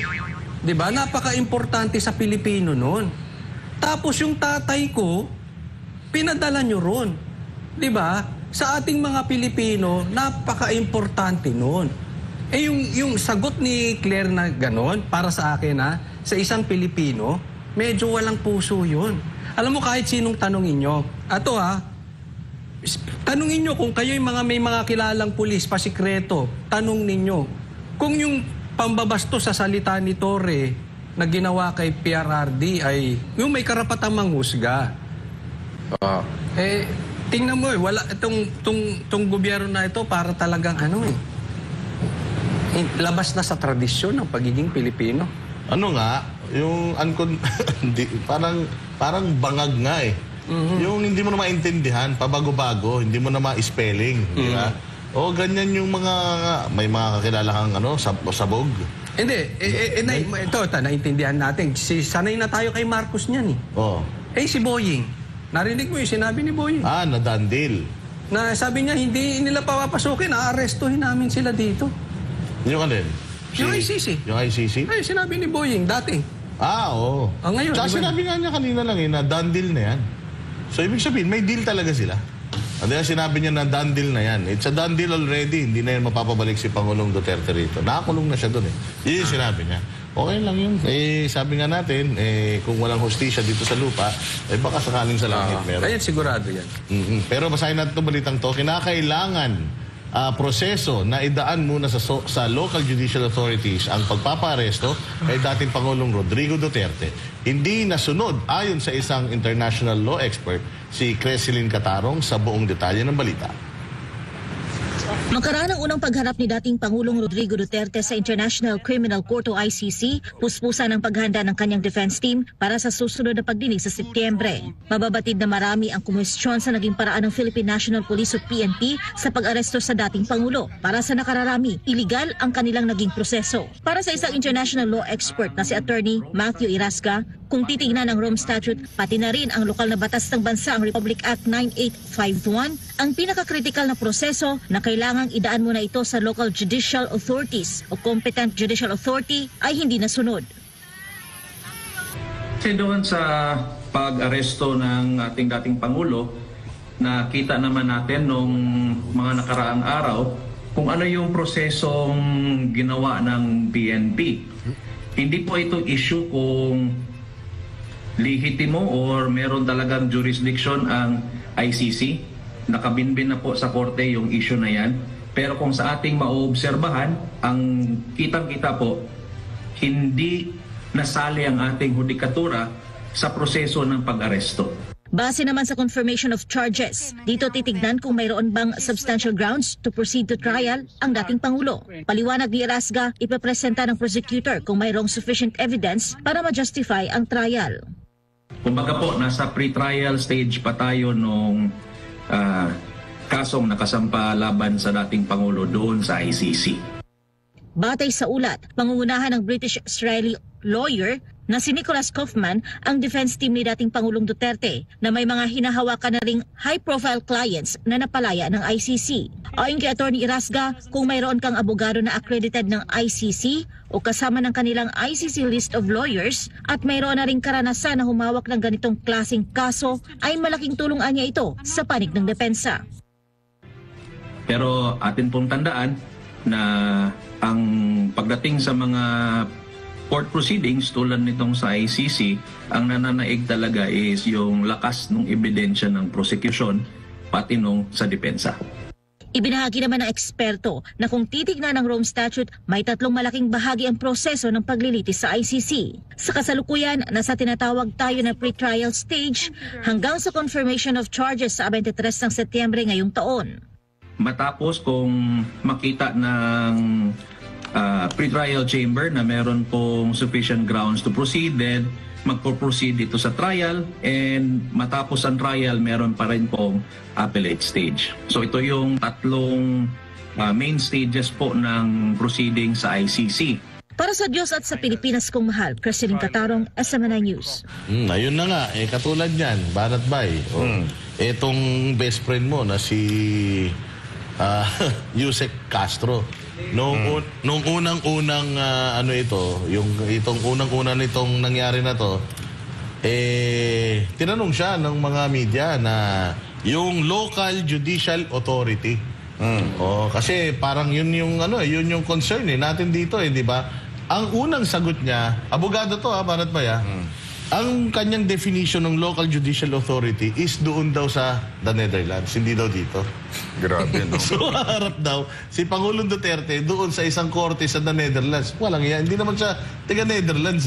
Diba? Napaka-importante sa Pilipino noon. Tapos yung tatay ko, pinadala nyo ron. Diba? Sa ating mga Pilipino, napaka-importante noon. Eh yung sagot ni Claire na ganon, para sa akin sa isang Pilipino, medyo walang puso yun. Alam mo, kahit sinong tanungin nyo, tanungin nyo kung kayo yung may mga kilalang pulis, pasikreto, tanong ninyo. Kung yung pambabasto sa salita ni Torre na ginawa kay PRRD ay yung may karapatang manghusga. Tingnan mo wala itong gobyerno na ito para talagang labas na sa tradisyon ng pagiging Pilipino. Yung parang bangag nga eh. Yung hindi mo na maintindihan, pabago-bago, hindi mo na ma-spelling, di ba? O ganyan yung may mga kakilala kang sabog. Hindi, ito, naintindihan natin. Sanay na tayo kay Marcos niyan eh. Si Boying, narinig mo yung sinabi ni Boying? Nadandil. Na sabi niya, hindi nila papapasukin, aarestuhin namin sila dito. Yung Yung ICC. Yung ICC? Ay, sinabi ni Boying dati. Oo. Ngayon, tsaka sinabi nga niya kanina lang na done deal na yan. So, ibig sabihin, may deal talaga sila. Kaya sinabi niya na done deal na yan. It's a done deal already. Hindi na yan mapapabalik si Pangulong Duterte rito. Nakakulong na siya doon eh. Yun yung sinabi niya. Okay lang yun. Sabi nga natin, kung walang hustisya dito sa lupa, baka sakaling sa langit meron. Ayan, sigurado yan. Pero basahin natin itong balitang to. Kinakailangan proseso na idaan muna sa local judicial authorities ang pagpapaaresto kay dating Pangulong Rodrigo Duterte. Hindi nasunod ayon sa isang international law expert, si Cresilyn Catarong, sa buong detalye ng balita. Makaraan ang unang pagharap ni dating Pangulong Rodrigo Duterte sa International Criminal Court o ICC, puspusan ang paghanda ng kanyang defense team para sa susunod na pagdinig sa Setyembre. Mababatid na marami ang kumwestiyon sa naging paraan ng Philippine National Police o PNP sa pag-aresto sa dating Pangulo. Para sa nakararami, iligal ang kanilang naging proseso. Para sa isang international law expert na si Attorney Matthew Irasga, kung titignan ang Rome Statute, pati na rin ang lokal na batas ng bansa, ang Republic Act 9851, ang pinakakritikal na proseso na kailangang idaan muna ito sa local judicial authorities o competent judicial authority ay hindi nasunod. Kasi doon sa pag-aresto ng ating dating Pangulo, nakita naman natin nung mga nakaraang araw kung ano yung prosesong ginawa ng PNP. Hindi po ito issue kung lehitimo or meron talagang jurisdiction ang ICC. Nakabinbin na po sa korte yung issue na yan. Pero kung sa ating maobserbahan, ang kitang-kita po, hindi nasali ang ating hudikatura sa proseso ng pag-aresto. Base naman sa confirmation of charges, dito titignan kung mayroon bang substantial grounds to proceed to trial ang dating Pangulo. Paliwanag ni Irasga, ipapresenta ng prosecutor kung mayroong sufficient evidence para ma-justify ang trial. Kumbaga po, nasa pre-trial stage pa tayo nung kasong nakasampa laban sa dating Pangulo doon sa ICC. Batay sa ulat, pangungunahan ng British-Israeli lawyer na si Nicholas Kaufman ang defense team ni dating Pangulong Duterte na may mga hinahawakan na ring high-profile clients na napalaya ng ICC. Ayon kay Attorney Irasga, kung mayroon kang abogado na accredited ng ICC o kasama ng kanilang ICC list of lawyers at mayroon na ring karanasan na humawak ng ganitong klaseng kaso, ay malaking tulong niya ito sa panig ng depensa. Pero atin pong tandaan na ang pagdating sa mga court proceedings tulad nitong sa ICC, ang nananaig talaga is yung lakas ng ebidensya ng prosecution pati nung sa depensa. Ibinahagi naman ng eksperto na kung titignan ng Rome Statute, may 3 malaking bahagi ang proseso ng paglilitis sa ICC. Sa kasalukuyan, nasa tinatawag tayo na pre-trial stage hanggang sa confirmation of charges sa 23 ng Setyembre ngayong taon. Matapos kung makita ng pre-trial chamber na meron pong sufficient grounds to proceed, then magpo-proceed dito sa trial, and matapos ang trial, meron pa rin pong appellate stage. So ito yung 3 main stages po ng proceeding sa ICC. Para sa Diyos at sa Pilipinas kong mahal, Christine Catarong, SMNI News. Ayun na nga, katulad niyan, Banat Bay. Etong best friend mo na si Yusek Castro. Nung unang-unang itong unang-unang nitong nangyari na to, tinanong siya ng mga media na yung local judicial authority. Kasi parang yun yung concern natin dito di ba? Ang unang sagot niya, abogado to Banat Bay. Ang kanyang definition ng local judicial authority is doon daw sa the Netherlands, hindi daw dito. Grabe, no? So, harap daw si Pangulong Duterte doon sa isang korte sa the Netherlands. Walang yan. Hindi naman siya taga-Netherlands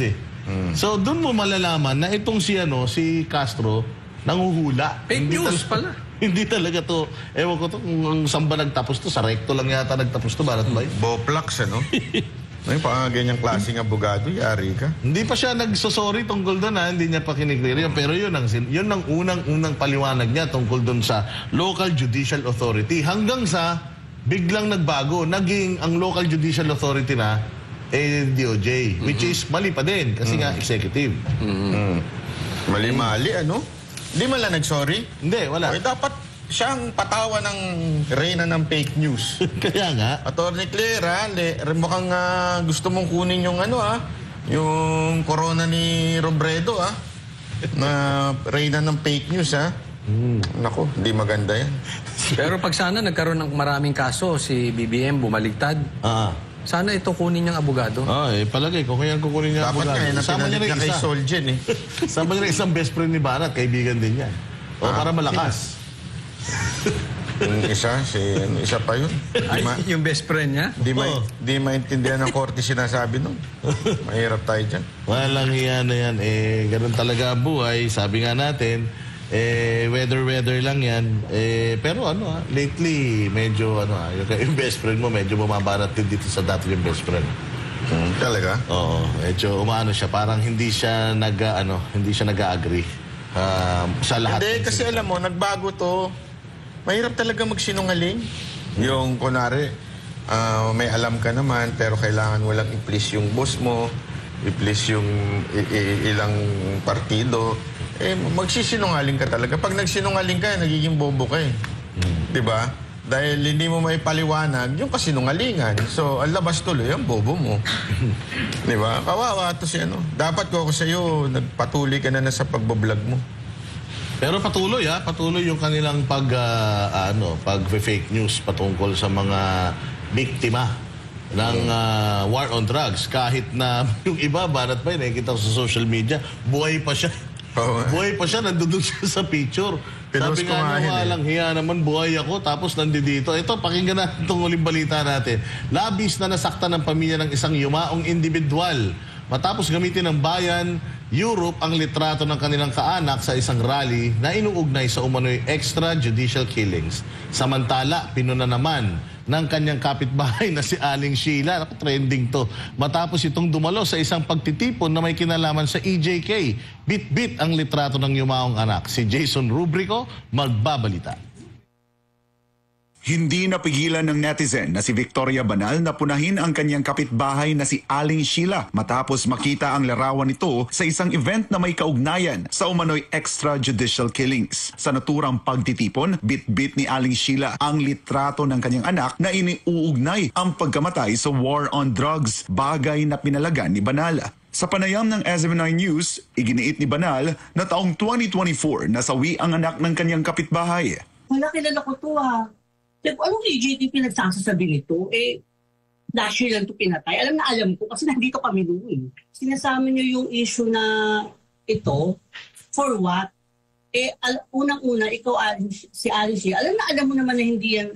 So, doon mo malalaman na itong si Castro nanguhula. Fake news pala. Hindi talaga to. Ewan ko to kung saan ba nagtapos to. Sa recto lang yata nagtapos to, Banat Bay. Boplax, ano? May ganyang klaseng abogado, yari ka. Hindi pa siya nagsosorry tungkol doon hindi niya pa kiniklear yun. Pero yun ang unang paliwanag niya tungkol doon sa local judicial authority. Hanggang sa biglang nagbago, naging ang local judicial authority na DOJ, which is mali pa din kasi nga executive. Mali-mali, ano? Hindi man lang nag-sorry? Hindi, wala. Okay, dapat siyang patawa ng reyna ng fake news. Kaya nga. Attorney Claire, mukhang gusto mong kunin yung yung corona ni Robredo, na reyna ng fake news, Nako, hindi maganda yan. Pero pag sana nagkaroon ng maraming kaso, si BBM bumaligtad, sana ito kunin niyang abogado. Palagay ko, kaya kukunin niya Dapat abogado. nga, napinalit niya kay Solgen, Sama niya isang best friend ni Banat, kaibigan din yan. Para malakas. Yung isa pa yun. Yung best friend niya? Di maintindihan ng korte sinasabi nun. Mahirap tayo dyan. Walang hiya na yan. Ganun talaga ang buhay. Sabi nga natin, weather lang yan. Pero lately, medyo yung best friend mo, medyo bumabarat din dito sa dati yung best friend. Talaga? Oo. Medyo umaano siya. Parang hindi siya nag-agree sa lahat. Hindi, kasi alam mo, nagbago to. Mahirap talaga magsinungaling. Yung, kunwari, may alam ka naman, pero kailangan walang i-please yung boss mo, i-please yung ilang partido. Magsisinungaling ka talaga. Pag nagsinungaling ka, nagiging bobo ka Diba? Dahil hindi mo may paliwanag yung kasinungalingan. So, ang labas tuloy, ang bobo mo. Diba? Kawawa to si Dapat ko sa'yo, nagpatuloy ka na sa pagbablog mo. Pero patuloy yung kanilang pag-fake news patungkol sa mga biktima ng war on drugs. Kahit na yung iba, Banat Bay, nakikita ko sa social media, buhay pa siya. Buhay pa siya, nandun siya sa picture. Sabi nga niya, walang hiya naman, buhay ako, tapos nandito. Ito, pakinggan natin itong uling balita natin. Labis na nasaktan ng pamilya ng isang yumaong individual. Matapos gamitin ng bayan, Europe ang litrato ng kanilang kaanak sa isang rally na inuugnay sa umano'y extrajudicial killings. Samantala, pinuna naman ng kanyang kapitbahay na si Aling Sheila. Trending to. Matapos itong dumalo sa isang pagtitipon na may kinalaman sa EJK. Bit-bit ang litrato ng yumaong anak. Si Jason Rubrico, magbabalita. Hindi napigilan ng netizen na si Victoria Banal na punahin ang kanyang kapitbahay na si Aling Sheila matapos makita ang larawan nito sa isang event na may kaugnayan sa umano'y extrajudicial killings. Sa naturang pagtitipon, bit-bit ni Aling Sheila ang litrato ng kanyang anak na iniuugnay ang pagkamatay sa war on drugs, bagay na pinalagan ni Banal. Sa panayam ng SMNI News, iginiit ni Banal na taong 2024 nasawi ang anak ng kanyang kapitbahay. Wala, kilala ko to Like, anong EJK pinagsasasabi nito? Last year lang ito pinatay. Alam ko kasi nandito kami noon. Sinasama niyo yung issue na ito, for what? Unang-una, ikaw, si Alice, alam mo naman na hindi yan,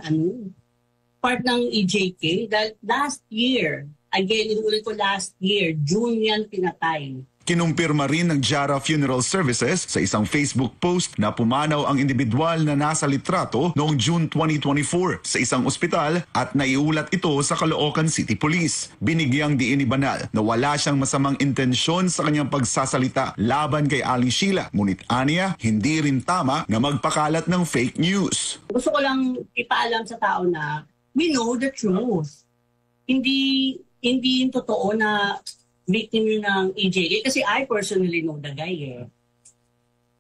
part ng EJK. Dahil last year, again, inuulit ko last year, June yan pinatay. Kinumpirma rin ng Jara Funeral Services sa isang Facebook post na pumanaw ang individual na nasa litrato noong June 2024 sa isang ospital at naiulat ito sa Caloocan City Police. Binigyang diin ni Banal na wala siyang masamang intensyon sa kanyang pagsasalita laban kay Aling Sheila, ngunit aniya, hindi rin tama na magpakalat ng fake news. Gusto ko lang ipaalam sa tao na we know the truth. Hindi yung totoo na victim yun ng EJK kasi I personally know the guy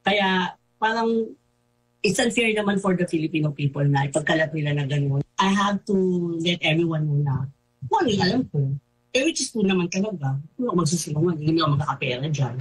Kaya parang it's unfair naman for the Filipino people na ipagkalat nila na gano'n. I have to let everyone know na kung ano yung alam ko. Which is true naman talaga. Hindi ako magsusilungan, hindi ako makakapera dyan.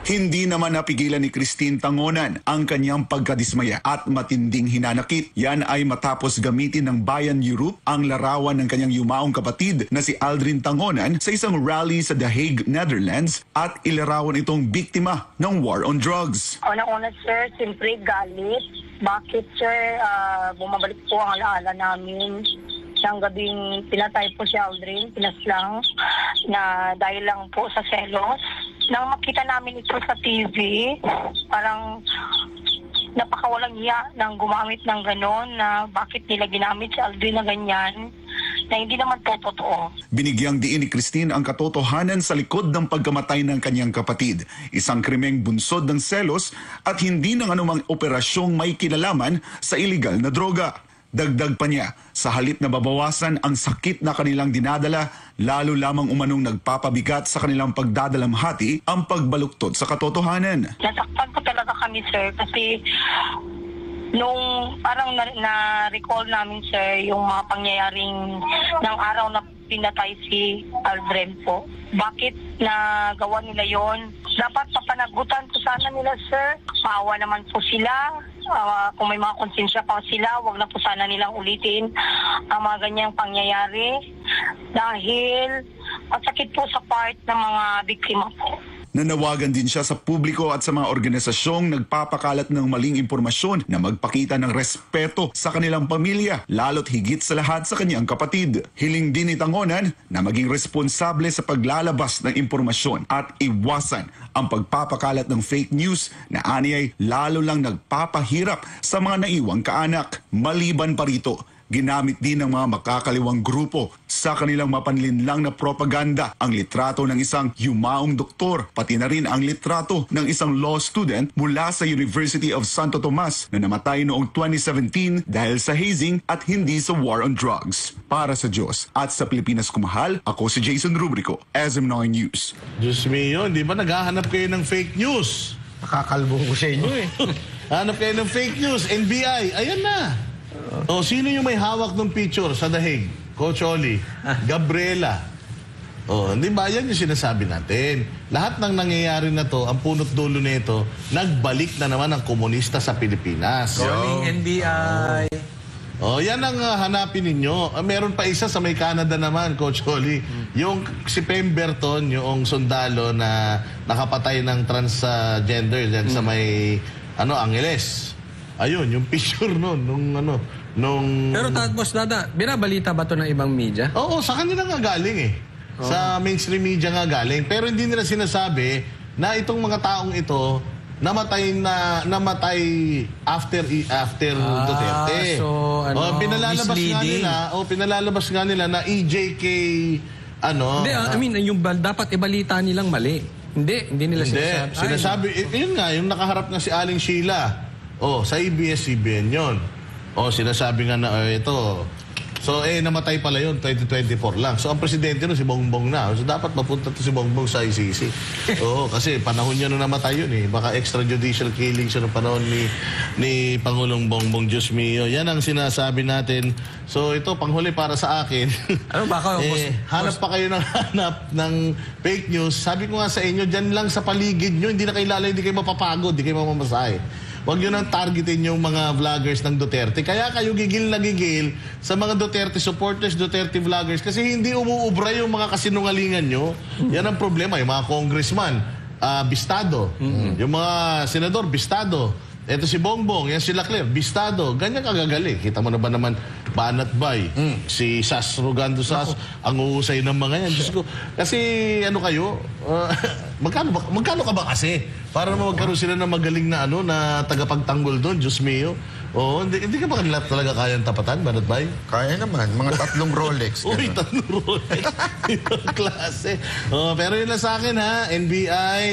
Hindi naman napigilan ni Christine Tangonan ang kanyang pagkadismaya at matinding hinanakit. Yan ay matapos gamitin ng Bayan Europe ang larawan ng kanyang yumaong kapatid na si Aldrin Tangonan sa isang rally sa The Hague, Netherlands at ilarawan itong biktima ng war on drugs. Una-una sir, siyempre galit. Bakit sir, bumabalik po ang alaala namin. Siyang gabing pinatay po si Aldrin, pinaslang na dahil lang po sa selos. Nang makita namin ito sa TV, parang napakawalang hiya nang gumamit ng gano'n na bakit nila ginamit si Aldrin na ganyan na hindi naman po totoo. Binigyang diin ni Christine ang katotohanan sa likod ng pagkamatay ng kanyang kapatid. Isang krimeng bunsod ng selos at hindi ng anumang operasyong may kinalaman sa iligal na droga. Dagdag pa niya, sa halip na babawasan ang sakit na kanilang dinadala, lalo lamang umanong nagpapabigat sa kanilang pagdadalamhati ang pagbaluktot sa katotohanan. Nasaktan ko talaga kami sir kasi nung parang na-recall namin sir yung mga pangyayaring ng araw na pinatay si Aldrin po. Bakit nagawa nila yon? Dapat papanagutan po sana nila sir. Maawa naman po sila. Kung may mga konsensya pa sila, wag na po sana nilang ulitin ang mga ganyang pangyayari dahil masakit po sa part ng mga biktima po. Nanawagan din siya sa publiko at sa mga organisasyong nagpapakalat ng maling impormasyon na magpakita ng respeto sa kanilang pamilya, lalo't higit sa lahat sa kanyang kapatid. Hiling din ni Tangonan na maging responsable sa paglalabas ng impormasyon at iwasan ang pagpapakalat ng fake news na aniyay lalo lang nagpapahirap sa mga naiwang kaanak. Maliban pa rito, ginamit din ng mga makakaliwang grupo sa kanilang mapanlinlang na propaganda ang litrato ng isang yumaong doktor, pati na rin ang litrato ng isang law student mula sa University of Santo Tomas na namatay noong 2017 dahil sa hazing at hindi sa war on drugs. Para sa Diyos at sa Pilipinas kumahal, ako si Jason Rubrico, SM9 News. Diyos mio, di ba naghahanap kayo ng fake news? Nakakalbong ko sa inyo Hanap kayo ng fake news, NBI, ayan na. Sino yung may hawak ng picture sa The Hague? Coach Oli, Gabriela. Di ba? Yan yung sinasabi natin. Lahat ng nangyayari na to, ang punot dulo nito, nagbalik na naman ang komunista sa Pilipinas. Calling NBI. Yan ang hanapin ninyo. Meron pa isa sa may Canada naman, Coach Oli. Yung si Pemberton, yung sundalo na nakapatay ng transgender dyan sa may Angeles. Ayun, yung picture nung Pero Boss Dada, binabalita ba to ng ibang media? Oo, sa kanila nga galing Sa mainstream media nga galing. Pero hindi nila sinasabi na itong mga taong ito namatay after Duterte. So, pinalalabas nga nila na EJK Hindi, I mean, yung dapat ibalita nilang mali. Hindi nila sinasabi. Yun nga, yung nakaharap na si Aling Sheila. Sa ABS-CBN yun. Sinasabi nga na ito. So, namatay pala yun, 2024 lang. So, ang presidente nun, si Bongbong na. So, dapat mapunta to si Bongbong sa ICC. Kasi panahon niya nung namatay yun Baka extrajudicial killing siya nung panahon ni Pangulong Bongbong. Diyos mio. Yan ang sinasabi natin. So, ito, panghuli para sa akin. Hanap pa kayo ng fake news. Sabi ko nga sa inyo, dyan lang sa paligid nyo, hindi na kayo lalo, hindi kayo mapapagod, hindi kayo mamamasahe. Huwag nyo nang targetin yung mga vloggers ng Duterte. Kaya kayo gigil na gigil sa mga Duterte supporters, Duterte vloggers, kasi hindi umuubra yung mga kasinungalingan nyo. Yan ang problema. Yung mga congressman, bistado. Yung mga senador, bistado. Ito si Bongbong, yan si Leclerc, bistado. Ganyan kagagali. Kita mo na ba naman, Banat Bay, si Sas Rogando Sas, ang uusay ng mga yan. Diyos ko. Kasi ano kayo, magkano ka ba kasi? Para naman magkaroon sila ng magaling na na tagapagtanggol doon, Diyos mio. Hindi ka ba kanila talaga kayang tapatan, Banat Bay? Kaya naman, mga 3 Rolex. Uy, 3 Rolex. Ibang klase. Pero yun lang sa akin ha, NBI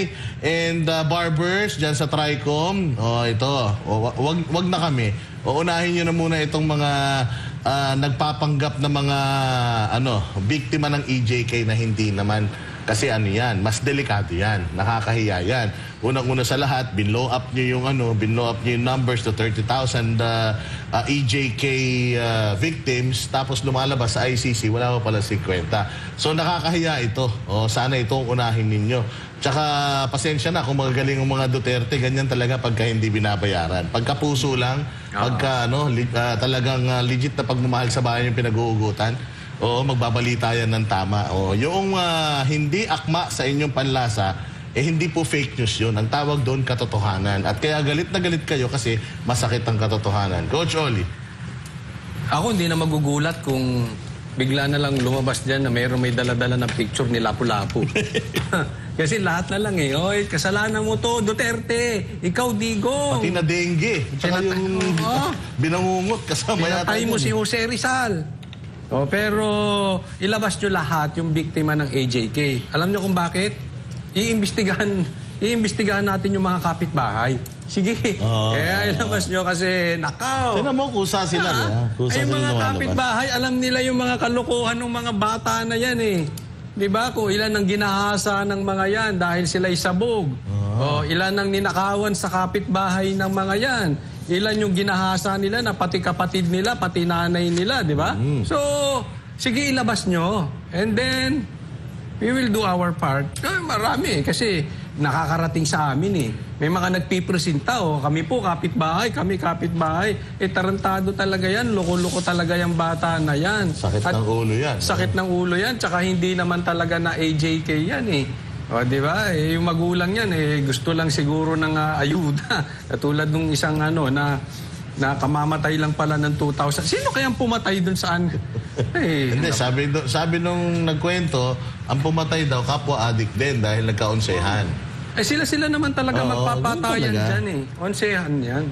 and barbers dyan sa Tricom. Ito, wag na kami. Unahin nyo na muna itong mga nagpapanggap na mga biktima ng EJK na hindi naman. Kasi yan, mas delikado yan, nakakahiya yan. Unang-una sa lahat, binlow up nyo yung numbers to 30,000 EJK victims, tapos lumalabas sa ICC, wala pa pala 50. So nakakahiya ito. Sana itong unahin ninyo. Tsaka pasensya na kung magagaling ang mga Duterte, ganyan talaga pagka hindi binabayaran. Pagka puso lang, pagka talagang legit na pagmamahal sa bayan yung pinag-uugutan, magbabalita yan ng tama. Yung hindi akma sa inyong panlasa, hindi po fake news yun. Ang tawag doon, katotohanan. At kaya galit na galit kayo kasi masakit ang katotohanan. Coach Oli. Ako hindi na magugulat kung bigla na lang lumabas dyan na may dala-dala na picture ni Lapu-Lapu. Kasi lahat na lang oy, kasalanan mo to, Duterte. Ikaw, Digong. Pati na dengue. Tsaka yung binangungot kasama yata. Pinatay mo si Jose Rizal. Pero ilabas nyo lahat yung biktima ng AJK. Alam nyo kung bakit? Iimbestigahan natin yung mga kapitbahay. Sige. Ilabas nyo kasi nakaw. Tignan mo, kusa sila. Ay, mga kapitbahay, alam nila yung mga kalokohan ng mga bata na yan Di ba? Kung ilan ang ginahasa ng mga yan dahil sila'y sabog. Ilan ang ninakawan sa kapitbahay ng mga yan. Ilan yung ginahasa nila na pati kapatid nila, pati nanay nila, di ba? So, sige ilabas nyo. And then, we will do our part. Marami kasi nakakarating sa amin May mga nagpipresenta kami po kapitbahay, kami kapitbahay. Tarantado talaga yan, loko-loko talaga yung bata na yan. Sakit ng ulo yan. Sakit ng ulo yan, tsaka hindi naman talaga na AJK yan di ba? Yung magulang yan gusto lang siguro ng ayuda. Katulad nung isang na kamamatay lang pala ng 2,000. Sino kayang pumatay dun saan? Hindi, sabi nung nagkwento, ang pumatay daw kapwa adik din dahil nagkaonsehan. Sila naman talaga magpapatayan dyan Onsehan yan.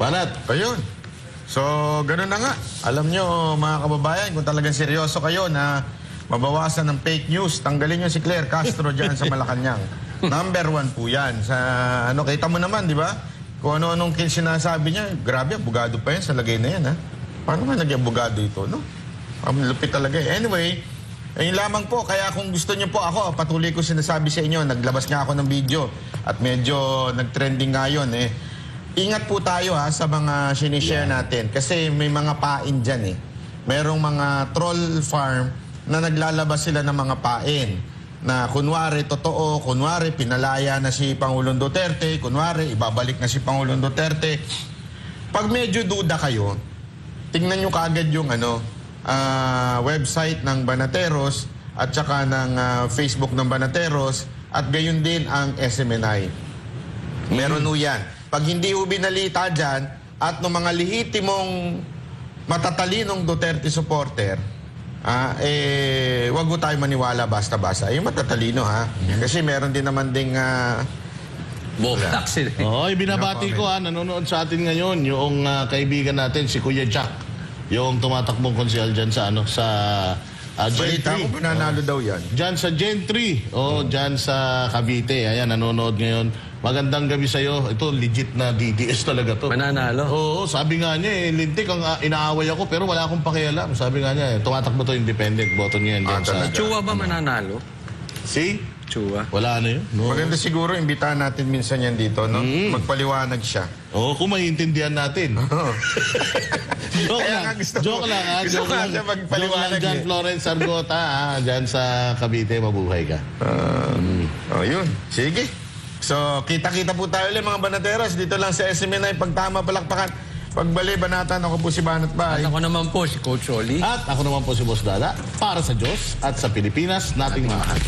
Banat. Ayun. So, ganun na nga. Alam nyo, mga kababayan, kung talagang seryoso kayo na mabawasan ng fake news, tanggalin nyo si Claire Castro dyan sa Malacanang. Number 1 po yan. Kita mo naman, di ba? Kung ano-anong sinasabi niya, grabe, abogado pa yan sa lagay na yan, Paano nga naging abogado ito, Ang lupit talaga Anyway, ayun lamang po. Kaya kung gusto niyo po ako, patuloy ko sinasabi sa inyo, naglabas nga ako ng video at medyo nag-trending ngayon, Ingat po tayo, sa mga sinishare natin. Kasi may mga pain dyan, Merong mga troll farm na naglalabas sila ng mga pain na kunwari totoo, kunwari pinalaya na si Pangulong Duterte, kunwari ibabalik na si Pangulong Duterte. Pag medyo duda kayo, tingnan nyo kaagad yung website ng Banateros at saka ng Facebook ng Banateros at gayon din ang SMNI. Meron yan. Pag hindi binalita dyan at ng mga lehitimong matatalinong Duterte supporter, wag mo tayo maniwala basta-basta. Yung matatalino kasi meron din naman ding Boktak sila. Binabati ko nanonood sa atin ngayon yung kaibigan natin si Kuya Jack, yung tumatakbong konsyal dyan sa Gen 3. Balita ko nanalo daw yan. Dyan sa Gen 3 dyan sa Cavite. Ayan, nanonood ngayon. Magandang gabi sa'yo. Ito, legit na DDS talaga to. Mananalo? Oo, sabi nga niya lintik ang inaaway ako pero wala akong pakialam. Sabi nga niya, tumatakbo to independent. Boto niya yan dyan sa... Chua ba mananalo? Si? Chua. Wala na yun. No. Maganda siguro, imbitahan natin minsan yan dito, magpaliwanag siya. Kung maintindihan natin. Joke lang. Gusto ko siya magpaliwanag. John Florence Argota, dyan sa Cavite, mabuhay ka. Yun. Sige. So, kita-kita po tayo ulit mga Banateros. Dito lang sa SMNI, Pagtama, Palakpakan. Pagbali, Banatan, ako po si Banat Bay. At ako naman po si Coach Oli. At ako naman po si Boss Dada. Para sa Diyos at sa Pilipinas, nating mahal.